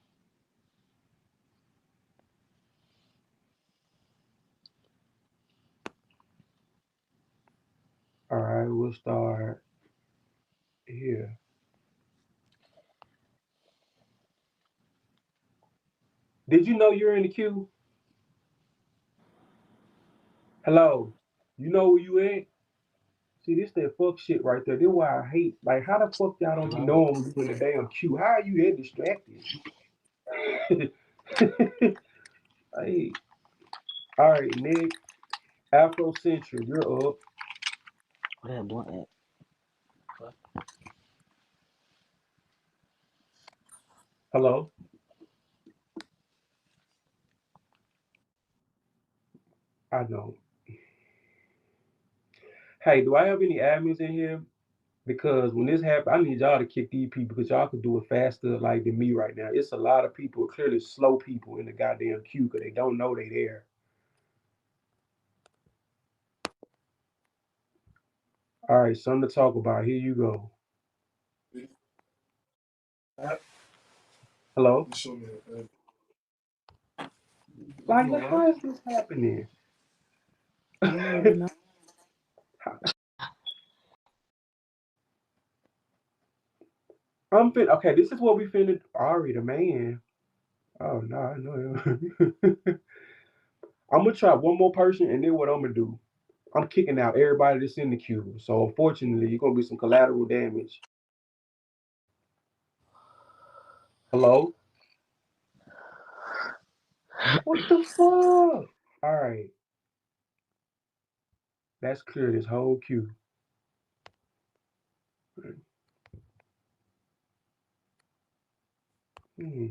All right, we'll start here. Did you know you're in the queue? Hello. You know where you at? See, this that fuck shit right there. This why I hate. Like, how the fuck y'all don't be Hello. knowing when you in the damn queue? How are you that distracted? Hey, all right, next. Afrocentric, you're up. Where that blunt at? Hello. I know. Hey, do I have any admins in here? Because when this happens, I need y'all to kick these people because y'all could do it faster like than me right now. It's a lot of people, clearly slow people in the goddamn queue because they don't know they there. All right, something to talk about. Here you go. Hello. You show me Like, doing what? how is this happening? You already know. Okay, this is what we finna. Ari, the man. Oh no, I know him. I'm gonna try one more person, and then what I'm gonna do? I'm kicking out everybody that's in the queue. So unfortunately, you're gonna be some collateral damage. Hello? What the fuck? Alright, that's clear this whole queue. Hmm.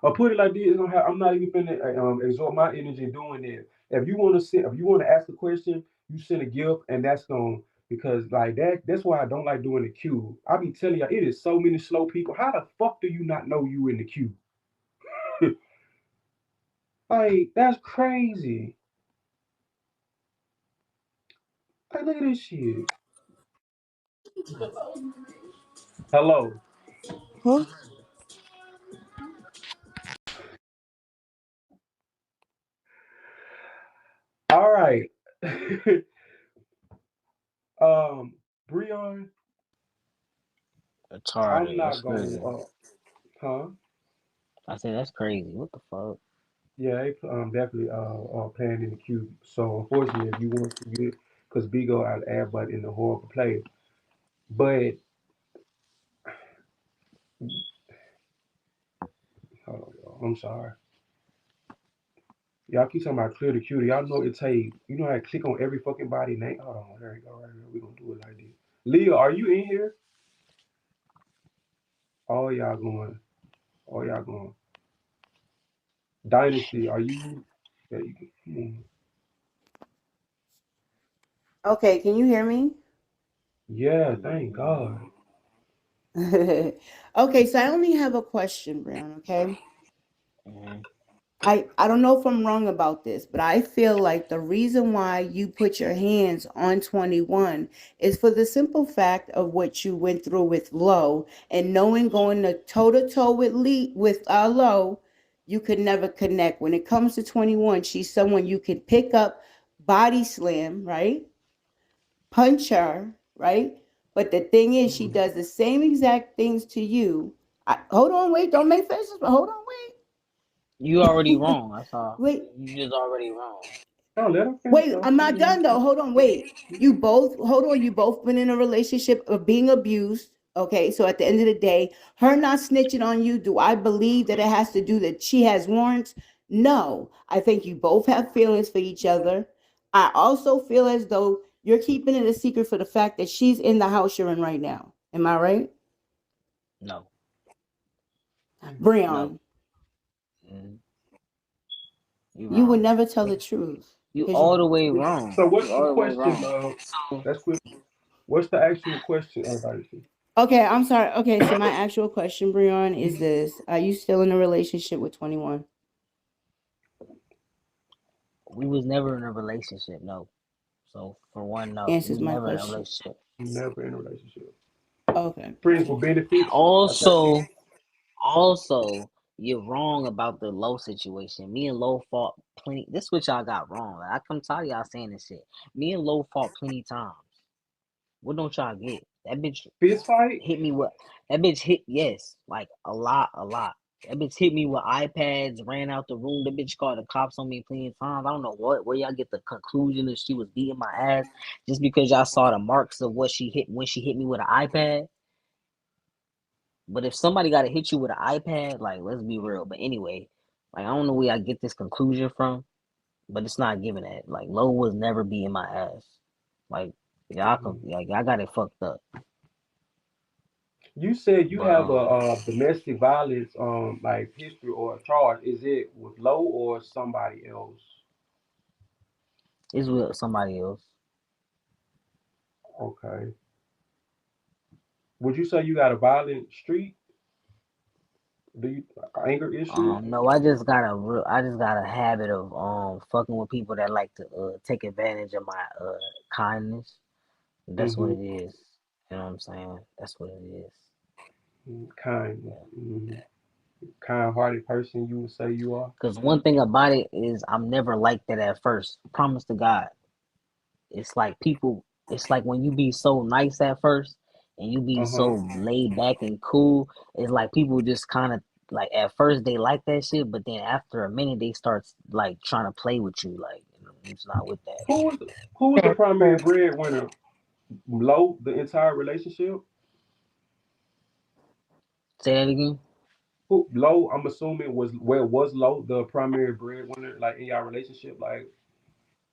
I'll put it like this, I'm not even finna exert my energy doing that. If you wanna ask a question, you send a gift and that's gonna because like that's why I don't like doing the queue. I be telling you, it is so many slow people. How the fuck do you not know you in the queue? Like, that's crazy. Like, look at this shit. Hello. Huh? All right. Breon, I'm Retarded. That's not going crazy. huh? I said that's crazy. What the fuck? Yeah, they definitely playing in the queue. So unfortunately, if you want to get, because Bigo out air but in the horrible play. But hold on, y'all. I'm sorry. Y'all keep talking about clear the queue. Y'all know it take you know how to click on every fucking body name. Hold on, there you go, right here. We gonna do it like this. Leah, are you in here? All y'all going. All y'all going. Dynasty, are you? Yeah, Okay, can you hear me? yeah, thank God. Okay, so I only have a question, Brown, okay? Hmm. I don't know if I'm wrong about this, but I feel like the reason why you put your hands on 21 is for the simple fact of what you went through with Low and knowing going to toe with Low, you could never connect. When it comes to 21, she's someone you can pick up, body slam, right? Punch her, right? But the thing is, she Mhm. does the same exact things to you. Hold on, wait, don't make faces, but hold on, You already wait. wrong. That's all. Wait, You just already wrong. No, let him finish wait, though. I'm not done though. Hold on, wait. You both, hold on, you both been in a relationship of being abused. Okay, so at the end of the day, her not snitching on you, do I believe that it has to do that she has warrants? No. I think you both have feelings for each other. I also feel as though you're keeping it a secret for the fact that she's in the house you're in right now. Am I right? No, no. Breon, Mm, you you would wrong. never tell the truth. You Because all you the way wrong. So You what's the all the way question, wrong. love? So That's quick. What's the actual question, Dynasty? Okay, I'm sorry. Okay, so my actual question, Breon, is this: are you still in a relationship with 21? we was never in a relationship. No. So for one, no, we Answers was my never in a question. relationship. Never in a relationship. Okay. Friends with benefits. I think. Also, also, you're wrong about the low situation. Me and low fought plenty. This what y'all got wrong. Like, I come tired of y'all saying this shit. Me and low fought plenty times. What don't y'all get? That bitch Fist fight. hit me with. That bitch hit yes, like a lot, a lot. That bitch hit me with iPads, ran out the room. That bitch called the cops on me plenty of times. I don't know where y'all get the conclusion that she was beating my ass just because y'all saw the marks of what she hit when she hit me with an iPad. But if somebody got to hit you with an iPad, like let's be real. But anyway, like I don't know where I get this conclusion from, but it's not giving that. Like Low was never beating my ass. Like like I got it fucked up. You said you But have a domestic violence like history or a charge. Is it with Low or somebody else? it's with somebody else. Okay. Would you say you got a violent streak? Do you anger issue? No, I just got a habit of fucking with people that like to take advantage of my kindness. That's what Mm-hmm. it is. You know what I'm saying? That's what it is. Kind. Yeah. Mm-hmm. Kind-hearted person. You would say you are. Cause one thing about it is I'm never like that at first. Promise to God. It's like people. It's like when you be so nice at first, and you be Uh huh. so laid back and cool. It's like people just kind of like at first they like that shit, but then after a minute they start like trying to play with you. Like it's not with that. Who was the primary breadwinner? Low the entire relationship. Say that again. Who Low? I'm assuming was Low the primary breadwinner like in your relationship? Like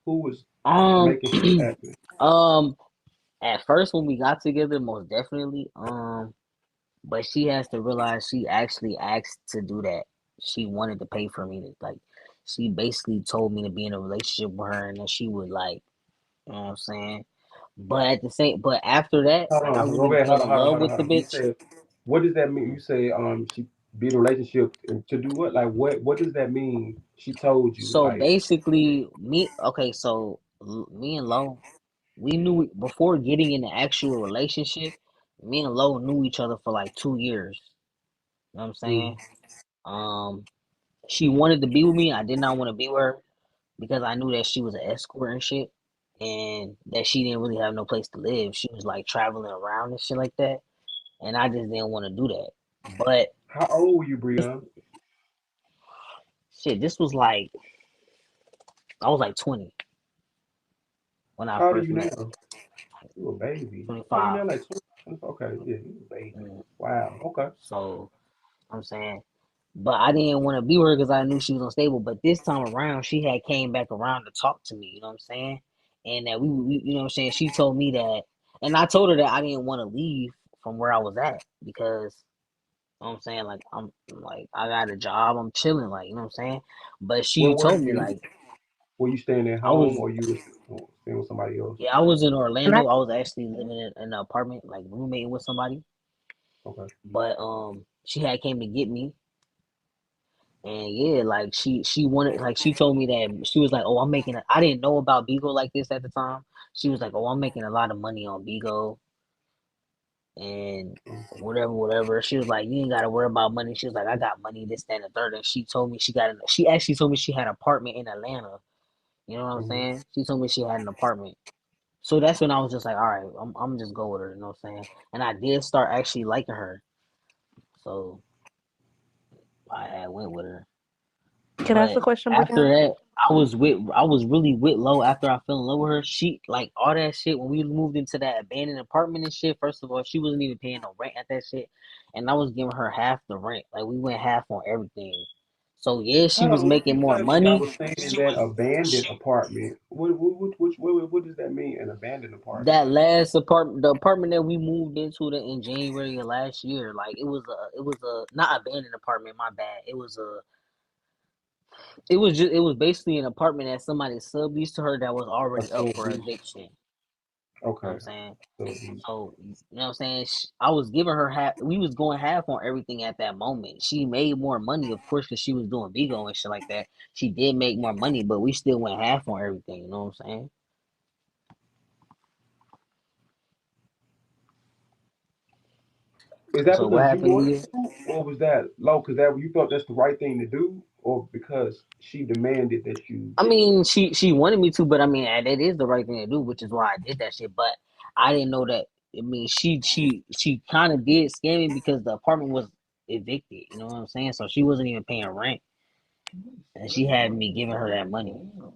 who was Um, making shit happen? um. At first when we got together, most definitely. But she has to realize she actually asked to do that. She wanted to pay for me to like. She basically told me to be in a relationship with her, and that she would like. You know what I'm saying? But at the same, but after that, Hold like I on, go really back. fell Hold on, in hold on, love hold on, with hold the on. You bitch. said, what does that mean? You say, she be in a relationship to do what? Like, what does that mean? She told you, So like, basically, okay, so me and Lo, we knew before getting in the actual relationship. Me and Lo knew each other for like 2 years. You know what I'm saying? mm, Um, she wanted to be with me. I did not want to be with her because I knew that she was an escort and shit, and that she didn't really have no place to live. She was like traveling around and shit like that, and I just didn't want to do that. But how old were you, Breon? shit, this was like I was like 20 when I How old are first you met her. now? You a baby. How you 25. now? Like 20? Okay, yeah, you a baby. Mm, Wow. Okay. so I'm saying, but I didn't want to be with her because I knew she was unstable. But this time around, she had came back around to talk to me. You know what I'm saying? And that you know what I'm saying. She told me that, and I told her that I didn't want to leave from where I was at because know what I'm saying? Like like I got a job, I'm chilling, like you know what I'm saying? But Where she were told me you? like Were you staying at I home was or you was staying with somebody else? yeah, I was in And I, Orlando. I was actually living in an apartment, like roommating with somebody. Okay. But she had came to get me and yeah, like she wanted like she told me that she was like, oh, I didn't know about Bigo like this at the time. She was like, oh, I'm making a lot of money on Bigo and whatever, whatever. She was like, you ain't gotta worry about money. She was like, I got money, this, that, and the third. And she actually told me she had an apartment in Atlanta. You know what I'm Mm-hmm. saying? She told me she had an apartment. So that's when I was just like, all right, I'm just go with her. You know what I'm saying? And I did start actually liking her. So I had went with her. Can I ask a But question, after Breon? that, I was really with Low after I fell in love with her. She like all that shit when we moved into that abandoned apartment and shit. First of all, she wasn't even paying no rent at that shit, and I was giving her half the rent. Like we went half on everything. So yeah, she Hold was on, making you more said y'all money. was staying in She that was abandoned she apartment. What does that mean? An abandoned apartment? that last apartment, the apartment that we moved into in January of last year. Like it was a not abandoned apartment. My bad. It was basically an apartment that somebody subleased to her that was A already up for sublease. eviction. You know what Okay. I'm saying? Sublease. So you know what I'm saying? I was giving her half. We was going half on everything at that moment. She made more money, of course, because she was doing Bigo and shit like that. She did make more money, but we still went half on everything. You know what I'm saying? Is that So what because you happened, wanted Leah? to, or was that low? Because that you thought that's the right thing to do, or because she demanded that you? I mean, she wanted me to, but I mean, that is the right thing to do, which is why I did that shit. But I didn't know that. I mean, she kind of did scam me because the apartment was evicted. You know what I'm saying? So she wasn't even paying rent, and she had me giving her that money. You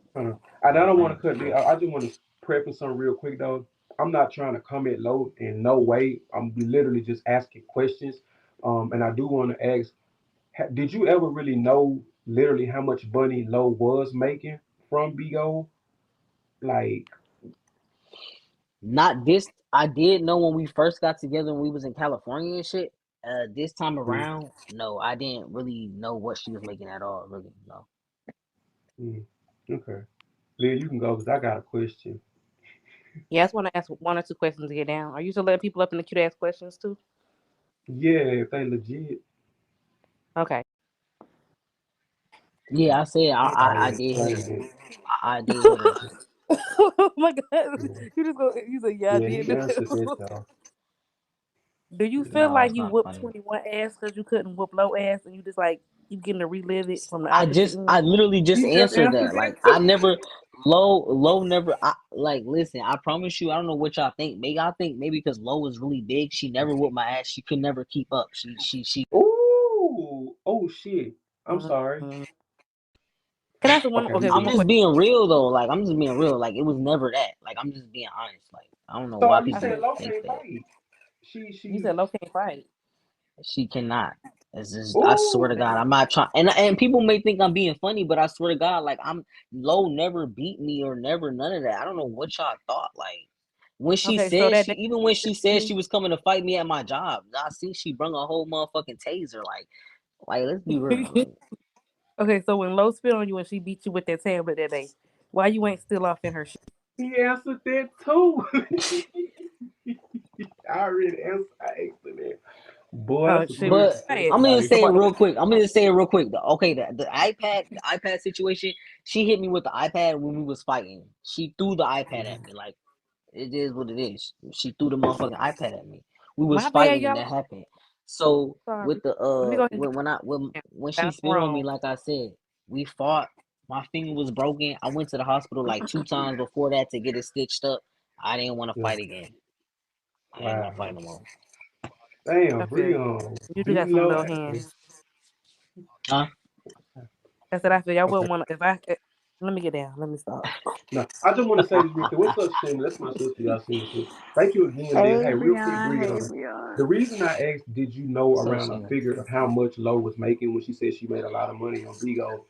I know what don't I'm want saying? to cut. So I just want to preface something real quick though. I'm not trying to comment low in no way. I'm literally just asking questions. And I do want to ask: did you ever really know literally how much money Low was making from Bigo? Like, not this. I did know when we first got together when we was in California and shit. This time mm, around, no, I didn't really know what she was making at all. Really, no. mm, okay, Leah, you can go because I got a question. Yeah, I just want to ask one or two questions to get down. Are you still letting people up in the queue to ask questions too? Yeah, if they legit, Okay. Yeah, I said I I did hit her. explained I did hit her. Oh my God. it. You just go, you said, yeah, I Yeah, did he do answered that, that. y'all. Do you feel No, like it's you not whooped funny. 21 ass because you couldn't whoop low ass and you just like, you getting to relive it from the opposite end? I literally just He just answered answered that. that Like too. I never low never I like listen, I promise you, I don't know what y'all think. Maybe I think maybe because low was really big, she never whooped my ass. She could never keep up. She Ooh, oh shit. I'm sorry. Mhm. Can I ask one? Okay, we Okay, one I'm more good. just question. being real though. Like I'm just being real. Like it was never that. Like I'm just being honest. Like I don't know So why you Okay. said people low think can't that. fight. You She. said low can't fight. She cannot. It's just, I swear to Ooh. God, I'm not trying. And people may think I'm being funny, but I swear to God, like I'm low never beat me or never none of that. I don't know what y'all thought. Like when she Okay, so said that she, day even when she said you she was coming to fight me at my job, I see she brung a whole motherfucking taser. Like let's be real. Like okay, so when Low spit on you and she beat you with that tablet that day, why you ain't still off in her shit? He answered that too. I already answered. I asked him that. Boy, Oh that's a shit, what but question. you say? I'm gonna Like, say it About real quick. I'm gonna say it real quick. Okay, the iPad situation. She hit me with the iPad when we was fighting. She threw the iPad at me. Like it is what it is. She threw the motherfucking iPad at me. We was my bad, fighting and y'all. that happened. So Sorry. with the Let me go ahead and when get she I'm spit on me, wrong. like I said, we fought. My finger was broken. I went to the hospital like 2 times before that to get it stitched up. I didn't want to yeah. fight again. I didn't want to fight Wow. no more. I Damn, feel you. Breon. You do got Beating some low. little hands. Huh? I said I feel y'all Okay. wouldn't want to. Let me get down. Let me stop. No, I just want to say this real quick. What's up, Shimmy? That's my sister. Y'all seen this too. Thank you again, Liz. Hey Hey, real quick, Breon, hey Breon. Breon. The reason I asked, did you know What's up, around a Shannon? figure of how much Low was making when she said she made a lot of money on Bigo?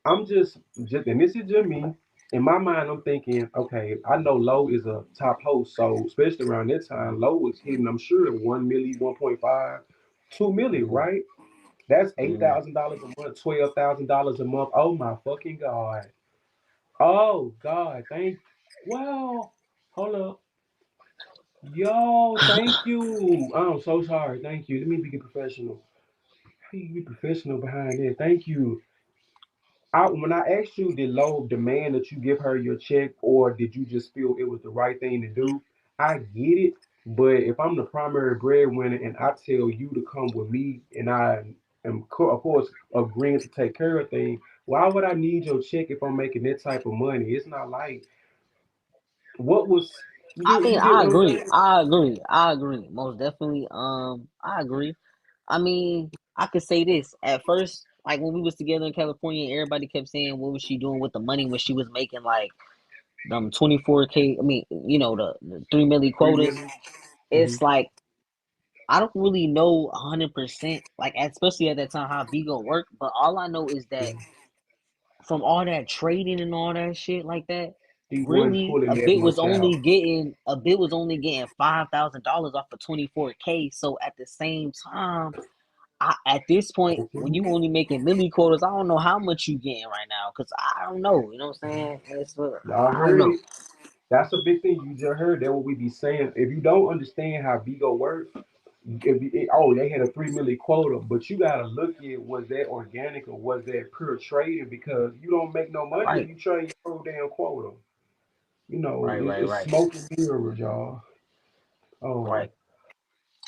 I'm just, and this is just me. In my mind, I'm thinking, okay, I know Low is a top host, so especially around that time, Low was hitting, I'm sure, 1 milli, 1.5. 2 million, Mm-hmm. right? That's eight Mm-hmm. thousand dollars a month, $12,000 a month. Oh my fucking god. Oh god, thank. Wow. Hold up. Yo, thank you. I'm so sorry. Thank you. Let me be professional. How you be professional behind it? Thank you. When I asked you, did Lo demand that you give her your check, or did you just feel it was the right thing to do? I get it, but if I'm the primary breadwinner and I tell you to come with me, and I am, of course, agreeing to take care of things, why would I need your check if I'm making that type of money? It's not like what was I mean, you get I what I'm agree. saying? I agree. I agree. Most definitely. I agree. I mean, I could say this. At first, like when we was together in California, everybody kept saying, "What was she doing with the money when she was making like them 24K?" I mean, the 3 million Three quotas. million. Mm-hmm. It's like I don't really know 100%, like especially at that time how Bigo worked. But all I know is that from all that trading and all that shit like that, He wasn't really pulling that much out. a bit was only getting $5,000 off of 24K. So at the same time, at this point, when you only making milli quotas, I don't know how much you getting right now because I don't know. You know what I'm saying? Y'all I don't heard know. it. That's a big thing. You just heard that what we be saying. If you don't understand how Bigo works, oh, they had a 3 million quota, but you gotta look at was that organic or was that pure trading because you don't make no money if Right, you trade your whole damn quota. right, right, It's right, smoke and mirrors, y'all. right. Um,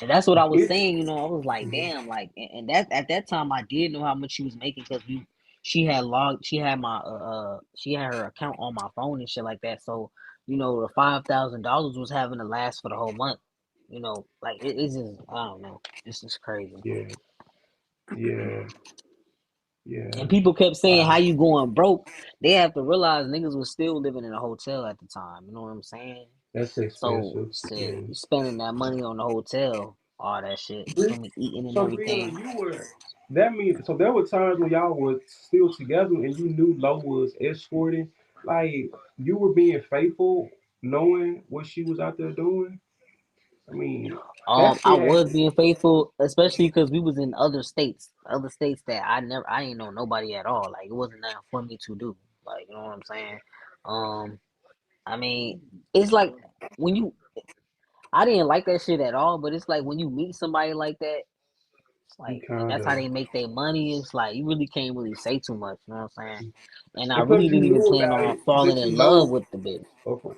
And that's what I was it's saying, I was like, damn, like, and that at that time I did know how much she was making because she had her account on my phone and shit like that. So, the $5,000 was having to last for the whole month. Like it's just I don't know, it's just crazy. yeah, yeah, And yeah. people kept saying, "How Wow, you going broke?" They have to realize niggas was still living in a hotel at the time. You know what I'm saying? that's So, expensive. shit, Yeah. you spending that money on the hotel, all that shit. You Bre- feel me? Eating and So Breon, everything. you were that means so there were times when y'all were still together and you knew Lo was escorting, like you were being faithful, knowing what she was out there doing. I mean, that I shit had was being faithful, especially because we was in other states that I ain't know nobody at all. Like it wasn't nothing for me to do. Like you know what I'm saying? Um, I mean, it's like when I didn't like that shit at all, but it's like when you meet somebody like that, it's you like, and kind that's how of they make their money. It's like you really can't really say too much. You know what I'm saying? And I because really you didn't even knew plan about on it, she falling let you in love know. with the bitch. Okay.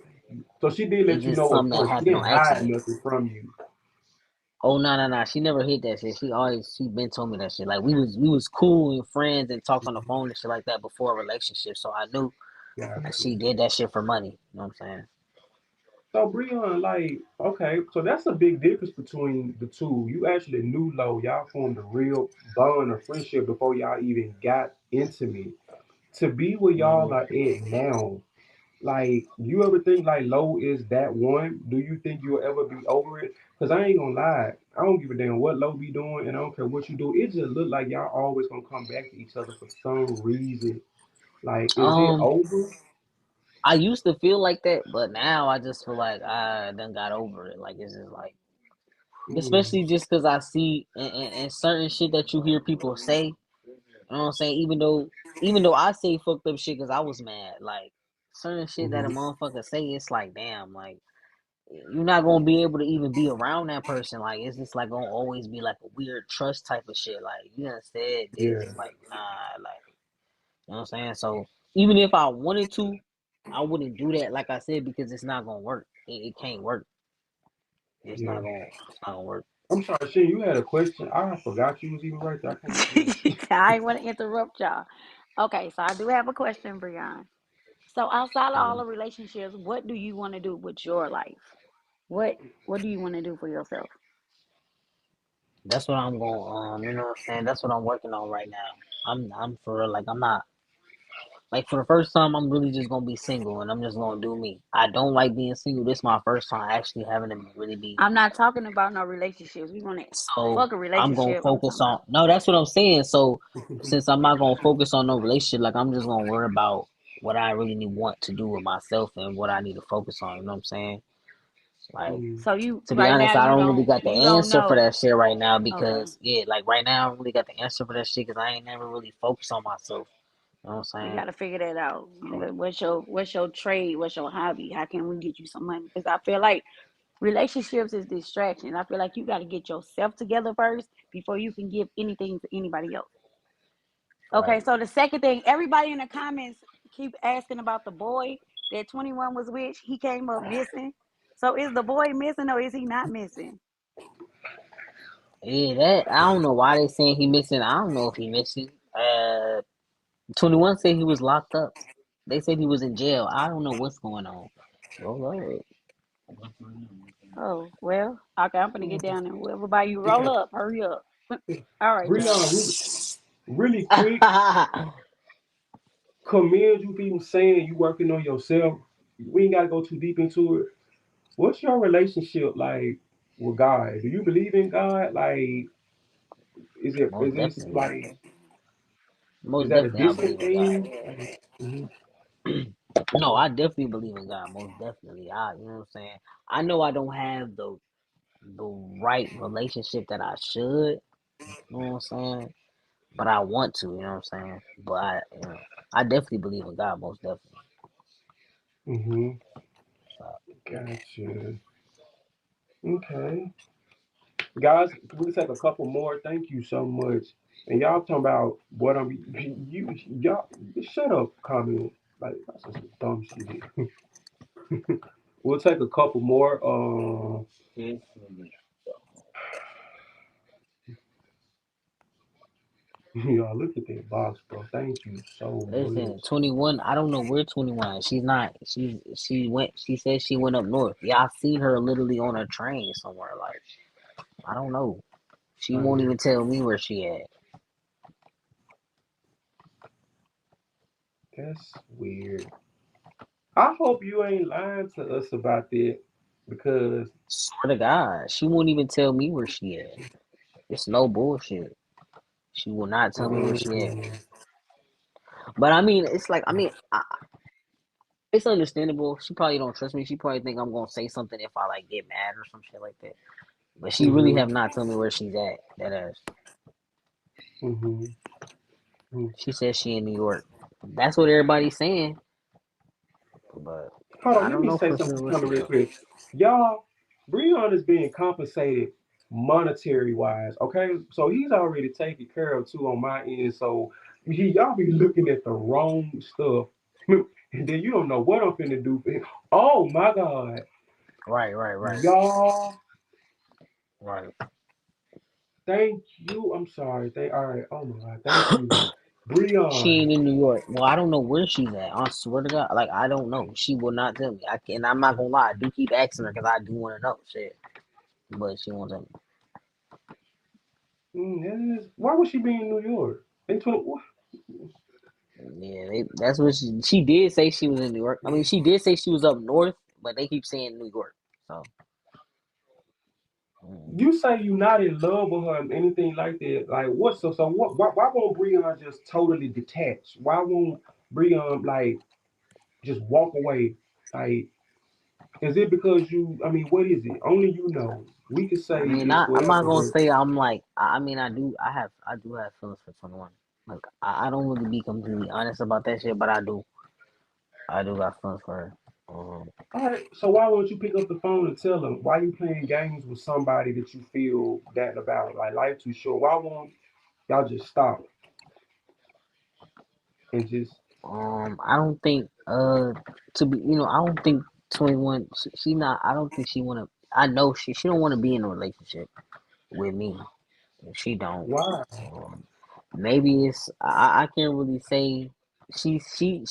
So she did It's let you just know up something that front. She happened didn't on hide accident. nothing from you. Oh no no no! She never hit that shit. She been told me that shit. Like we was cool and friends and talked on the phone and shit like that before a relationship. So I knew Got that she you. did that shit for money. You know what I'm saying? So Breon, like, okay, so that's a big difference between the two. You actually knew Lo, y'all formed a real bond or friendship before y'all even got intimate. To be where y'all Hmm. are at now, like, you ever think like Lo is that one? Do you think you'll ever be over it? Cause I ain't gonna lie, I don't give a damn what Lo be doing, and I don't care what you do. It just look like y'all always gonna come back to each other for some reason. Like, is it Um, over? I used to feel like that, but now I just feel like I done got over it. Like it's just like, Mm, especially just because I see and certain shit that you hear people say. You know what I'm saying? Even though I say fucked up shit because I was mad, like certain shit that a hmm. motherfucker say, it's like damn, like you're not gonna be able to even be around that person. Like it's just like gonna always be like a weird trust type of shit. Like you done said this, Yeah, like nah, like you know what I'm saying. So even if I wanted to, I wouldn't do that. Like I said, because it's not gonna work. It can't work. It's yeah. not gonna. It's not gonna work. I'm sorry, Shane, you had a question. I forgot you was even right there. I can't believe it. I didn't want to interrupt y'all. Okay, so I do have a question, Breon. So outside of all Mm. the relationships, what do you want to do with your life? What What do you want to do for yourself? That's what I'm going. You know what I'm saying. That's what I'm working on right now. I'm for real. Like I'm not. Like for the first time, I'm really just gonna be single, and I'm just gonna do me. I don't like being single. This is my first time actually having to really be. I'm not talking about no relationships. We want to So fuck a I'm gonna relationship. I'm focus talking on. about. No, that's what I'm saying. So since I'm not gonna focus on no relationship, like I'm just gonna worry about what I really need want to do with myself and what I need to focus on. You know what I'm saying? Like, Mm. So you to be right honest, now I don't really got the you don't answer for know. that shit right now Okay. because yeah, like right now I don't really got the answer for that shit because I ain't never really focused on myself. You know what I'm You saying? got to figure that out. What's your trade? What's your hobby? How can we get you some money? Because I feel like relationships is distraction. I feel like you got to get yourself together first before you can give anything to anybody else. Okay, Right. so the second thing, everybody in the comments keep asking about the boy that 21 was with. He came up missing. So is the boy missing or is he not missing? Yeah, that I don't know why they saying he missing. I don't know if he missing. 21 said he was locked up. They said he was in jail. I don't know what's going on. Roll up. Oh, well, okay, I'm gonna get down there. Whoever by you roll Yeah. up, hurry up. All right, y'all. Breon, really quick, commend you for even saying you working on yourself. We ain't gotta go too deep into it. What's your relationship like with God? Do you believe in God? Like, is Most this definitely. like is Most that a definitely, I distant believe in God. thing? Like, mhm. No, I definitely believe in God. Most definitely. You know what I'm saying? I know I don't have the right relationship that I should. You know what I'm saying? But I want to. You know what I'm saying? But I definitely believe in God. Most definitely. Mhm. So, Gotcha. Okay. Guys, we'll take a couple more. Thank you so much. And y'all talking about what I'm y'all shut up comment. Like that's just some dumb shit. We'll take a couple more. Y'all look at that box, bro. Thank you so listen, much. 21. I don't know where 21. She's not. She went. She said she went up north. Yeah, I seen her literally on a train somewhere. Like I don't know. She won't Like even tell me where she at. that's weird. I hope you ain't lying to us about that because Swear to God, she won't even tell me where she at. It's no bullshit. She will not tell me where she at. mm, But I mean, it's like it's understandable. She probably don't trust me. She probably think I'm gonna say something if I like get mad or some shit like that. But she really mm-hmm, have not told me where she's at. That ass. mm-hmm, mm. She says she in New York. That's what everybody's saying. But Hold on, I let don't me know say for something sure where to she real at. quick. Y'all, Breon is being compensated monetary wise. Okay, so he's already taken care of too on my end. So y'all be looking at the wrong stuff, and then you don't know what I'm finna do for him. Oh my God, Right, right, right, y'all, right. thank you. I'm sorry. All right. Oh my God, thank you, She Breon. ain't in New York. Well, I don't know where she's at. I swear to God, like I don't know. She will not tell me. I can. I'm not gonna lie. I do keep asking her because I do want to know shit, but she won't tell me. Why would she be in New York? Yeah, that's what she did say she was in New York. I mean, she did say she was up north, but they keep saying New York. So mm. You say you not in love with her and anything like that. Like what? So what? Why won't Breon just totally detach? Why won't Breon like just walk away? Like, is it because you? I mean, what is it? Only you know. We could I say mean, it's I'm not whatever, gonna but say I'm like. I mean, I do have feelings for 21. Like, I don't really be completely honest about that shit, but I do got feelings for her. all right. So why won't you pick up the phone and tell them why you playing games with somebody that you feel that about? Like life too short. Why won't y'all just stop and just? I don't think to be I don't think 21 she not I don't think she wanna I know she don't want to be in a relationship with me. She don't. Why? Um, maybe it's I can't really say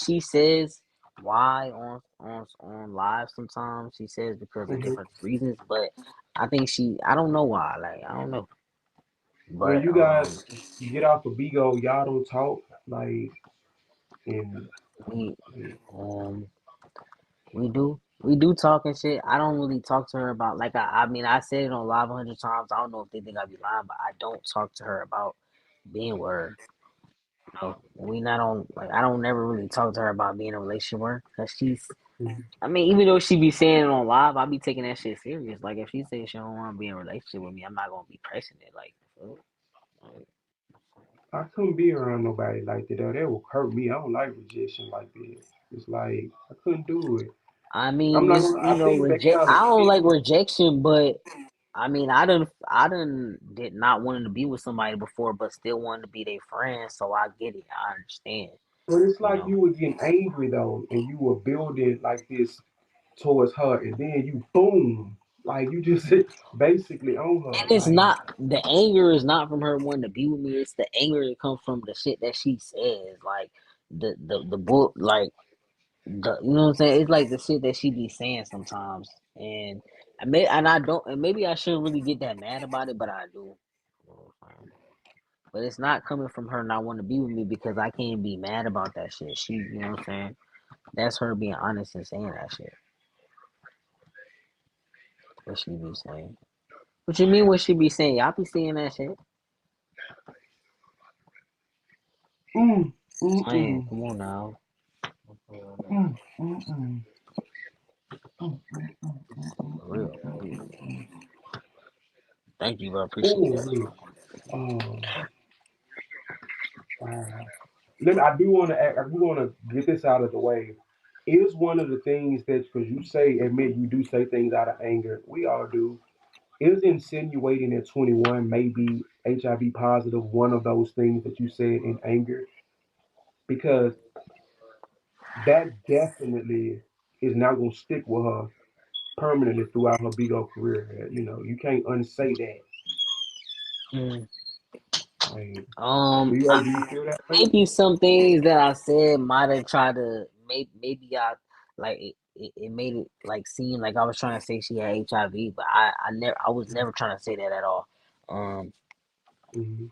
she says why on live sometimes she says because of Mhm. different reasons, but I think I don't know why, like I don't know. When But you guys get off of Bigo, y'all don't talk like and we um we do talk and shit. I don't really talk to her about like I mean I said it on live 100 times. I don't know if they think I be lying, but I don't talk to her about being with her. No, we not on like I don't never really talk to her about being in a relationship with her because Mhm. I mean, even though she be saying it on live, I be taking that shit serious. Like if she says she don't want to be in a relationship with me, I'm not gonna be pressing it. Like, I couldn't be around nobody like that. That would hurt me. I don't like rejection like that. It's like I couldn't do it. I I'm mean, not it's gonna. I think that reject. kind I of don't like stigma. rejection, but I mean, I done did not wanting to be with somebody before, but still wanted to be their friend. So I get it. I understand. But it's You like know, you were getting angry though, and you were building like this towards her, and then you boom, like you just basically on her. and it's Like not the anger is not from her wanting to be with me. It's the anger that comes from the shit that she says, like the book, like you know what I'm saying. It's like the shit that she be saying sometimes, and I don't, and maybe I shouldn't really get that mad about it, but I do. You know what I'm saying? But it's not coming from her not wanting to be with me because I can't be mad about that shit. You know what I'm saying? That's her being honest and saying that shit. What she be saying? What you mean? What she be saying? Y'all be saying that shit? mm, mm, Man, mm, come on now. mm, mm, mm, mm, For real. Thank you, bro. Appreciate oh that. wait, oh wow. Let me. I do want to. I do want to get this out of the way. Is one of the things that because you say admit you do say things out of anger. We all do. Is insinuating at 21 maybe HIV positive one of those things that you said in anger? Because that definitely is not going to stick with her permanently throughout her Bigo career. You know, you can't unsay that. Mm. Like, do you I, feel that way? maybe some things that I said might have tried to maybe I like it made it like seem like I was trying to say she had HIV, but I was never trying to say that at all. Um, Mm-hmm.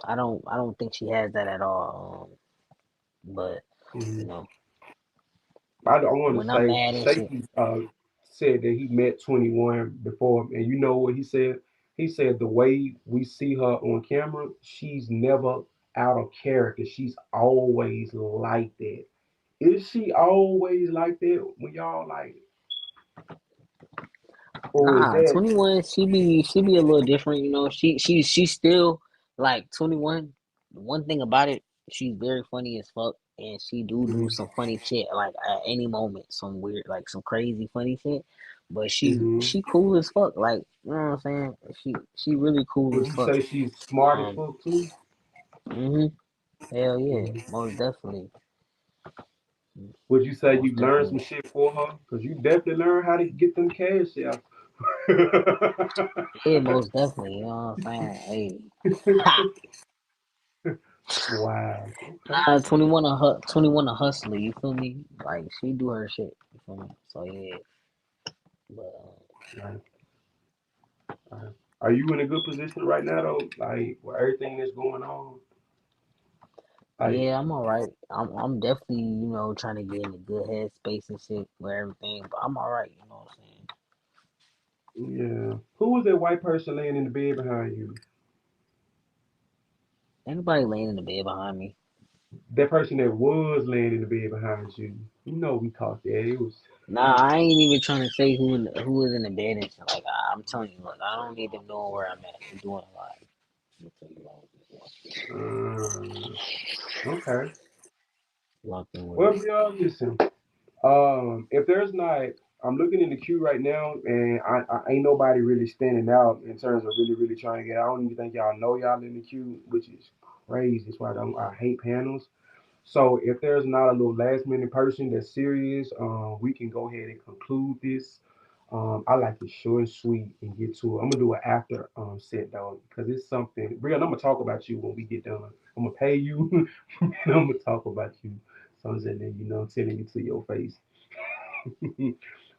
I don't think she has that at all. But you Mm-hmm. know, I want to when I'm say mad and shit, Shaky said that he met 21 before, and you know what he said? He said the way we see her on camera, she's never out of character. She's always like that. Is she always like that when y'all like, or is nah, that? 21, she be a little different, you know. She's still like 21. One thing about it, she's very funny as fuck, and she do some funny shit like at any moment, some weird like some crazy funny shit. But Mm-hmm. she cool as fuck, like you know what I'm saying. She really cool Would as you fuck. say she's smart as Um, fuck too? hmm hell yeah, Mm-hmm. Would you say most you learned some definitely, shit for her? Cause you definitely learned how to get them cash out. yeah, most definitely. You know what I'm saying? Hey. Wow. Okay. Nah, Okay. 21 a hustler, you feel me? Like she do her shit, you feel me? So yeah, but Right. Right. Are you in a good position right now though? Like with everything that's going on? Like, yeah, I'm alright. I'm definitely, you know, trying to get in a good headspace and shit with everything, but I'm alright, you know what I'm saying? yeah. Who was that white person laying in the bed behind you? Anybody laying in the bed behind me? That person that was laying in the bed behind you. You know we talked there. It was Nah, I ain't even trying to say who was in the bed and shit. Like I'm telling you, look, I don't need them knowing where I'm at. I'm doing a lot. I'm tell you okay. locked in with Well, it. y'all listen. If there's not, I'm looking in the queue right now, and I ain't nobody really standing out in terms of really trying to get. I don't even think y'all know y'all in the queue, which is crazy. That's why I hate panels. So if there's not a little last minute person that's serious, we can go ahead and conclude this. I like it short and sweet and get to it. I'm gonna do an after set though, because it's something real. I'm gonna talk about you when we get done. I'm gonna pay you, and I'm gonna talk about you. So I'm saying, you know, telling you to your face.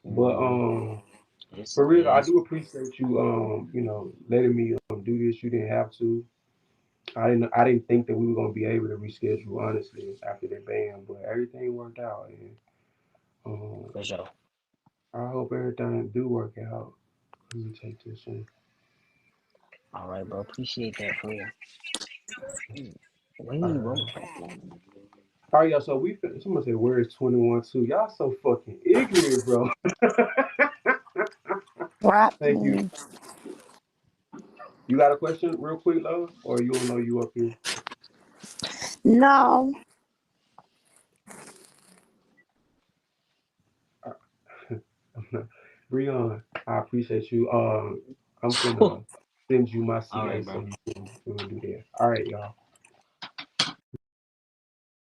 But Mm, for real, I it's do appreciate you you know, letting me do this. You didn't have to. I didn't think that we were gonna be able to reschedule honestly after that ban, but everything worked out and um for sure. I hope everything do work out. Let me take this in. All right, bro. Appreciate that for real. Mm. All Wait, bro. right. Fuck, man. All right, y'all. So someone said, "Where is 21 too?" Y'all so fucking ignorant, bro. Drop Thank you. me. You got a question, real quick, love, or you don't know you up here? No. Breon, I appreciate you. I'm finna send you my All CA right, so bro. you can do that. All right, y'all.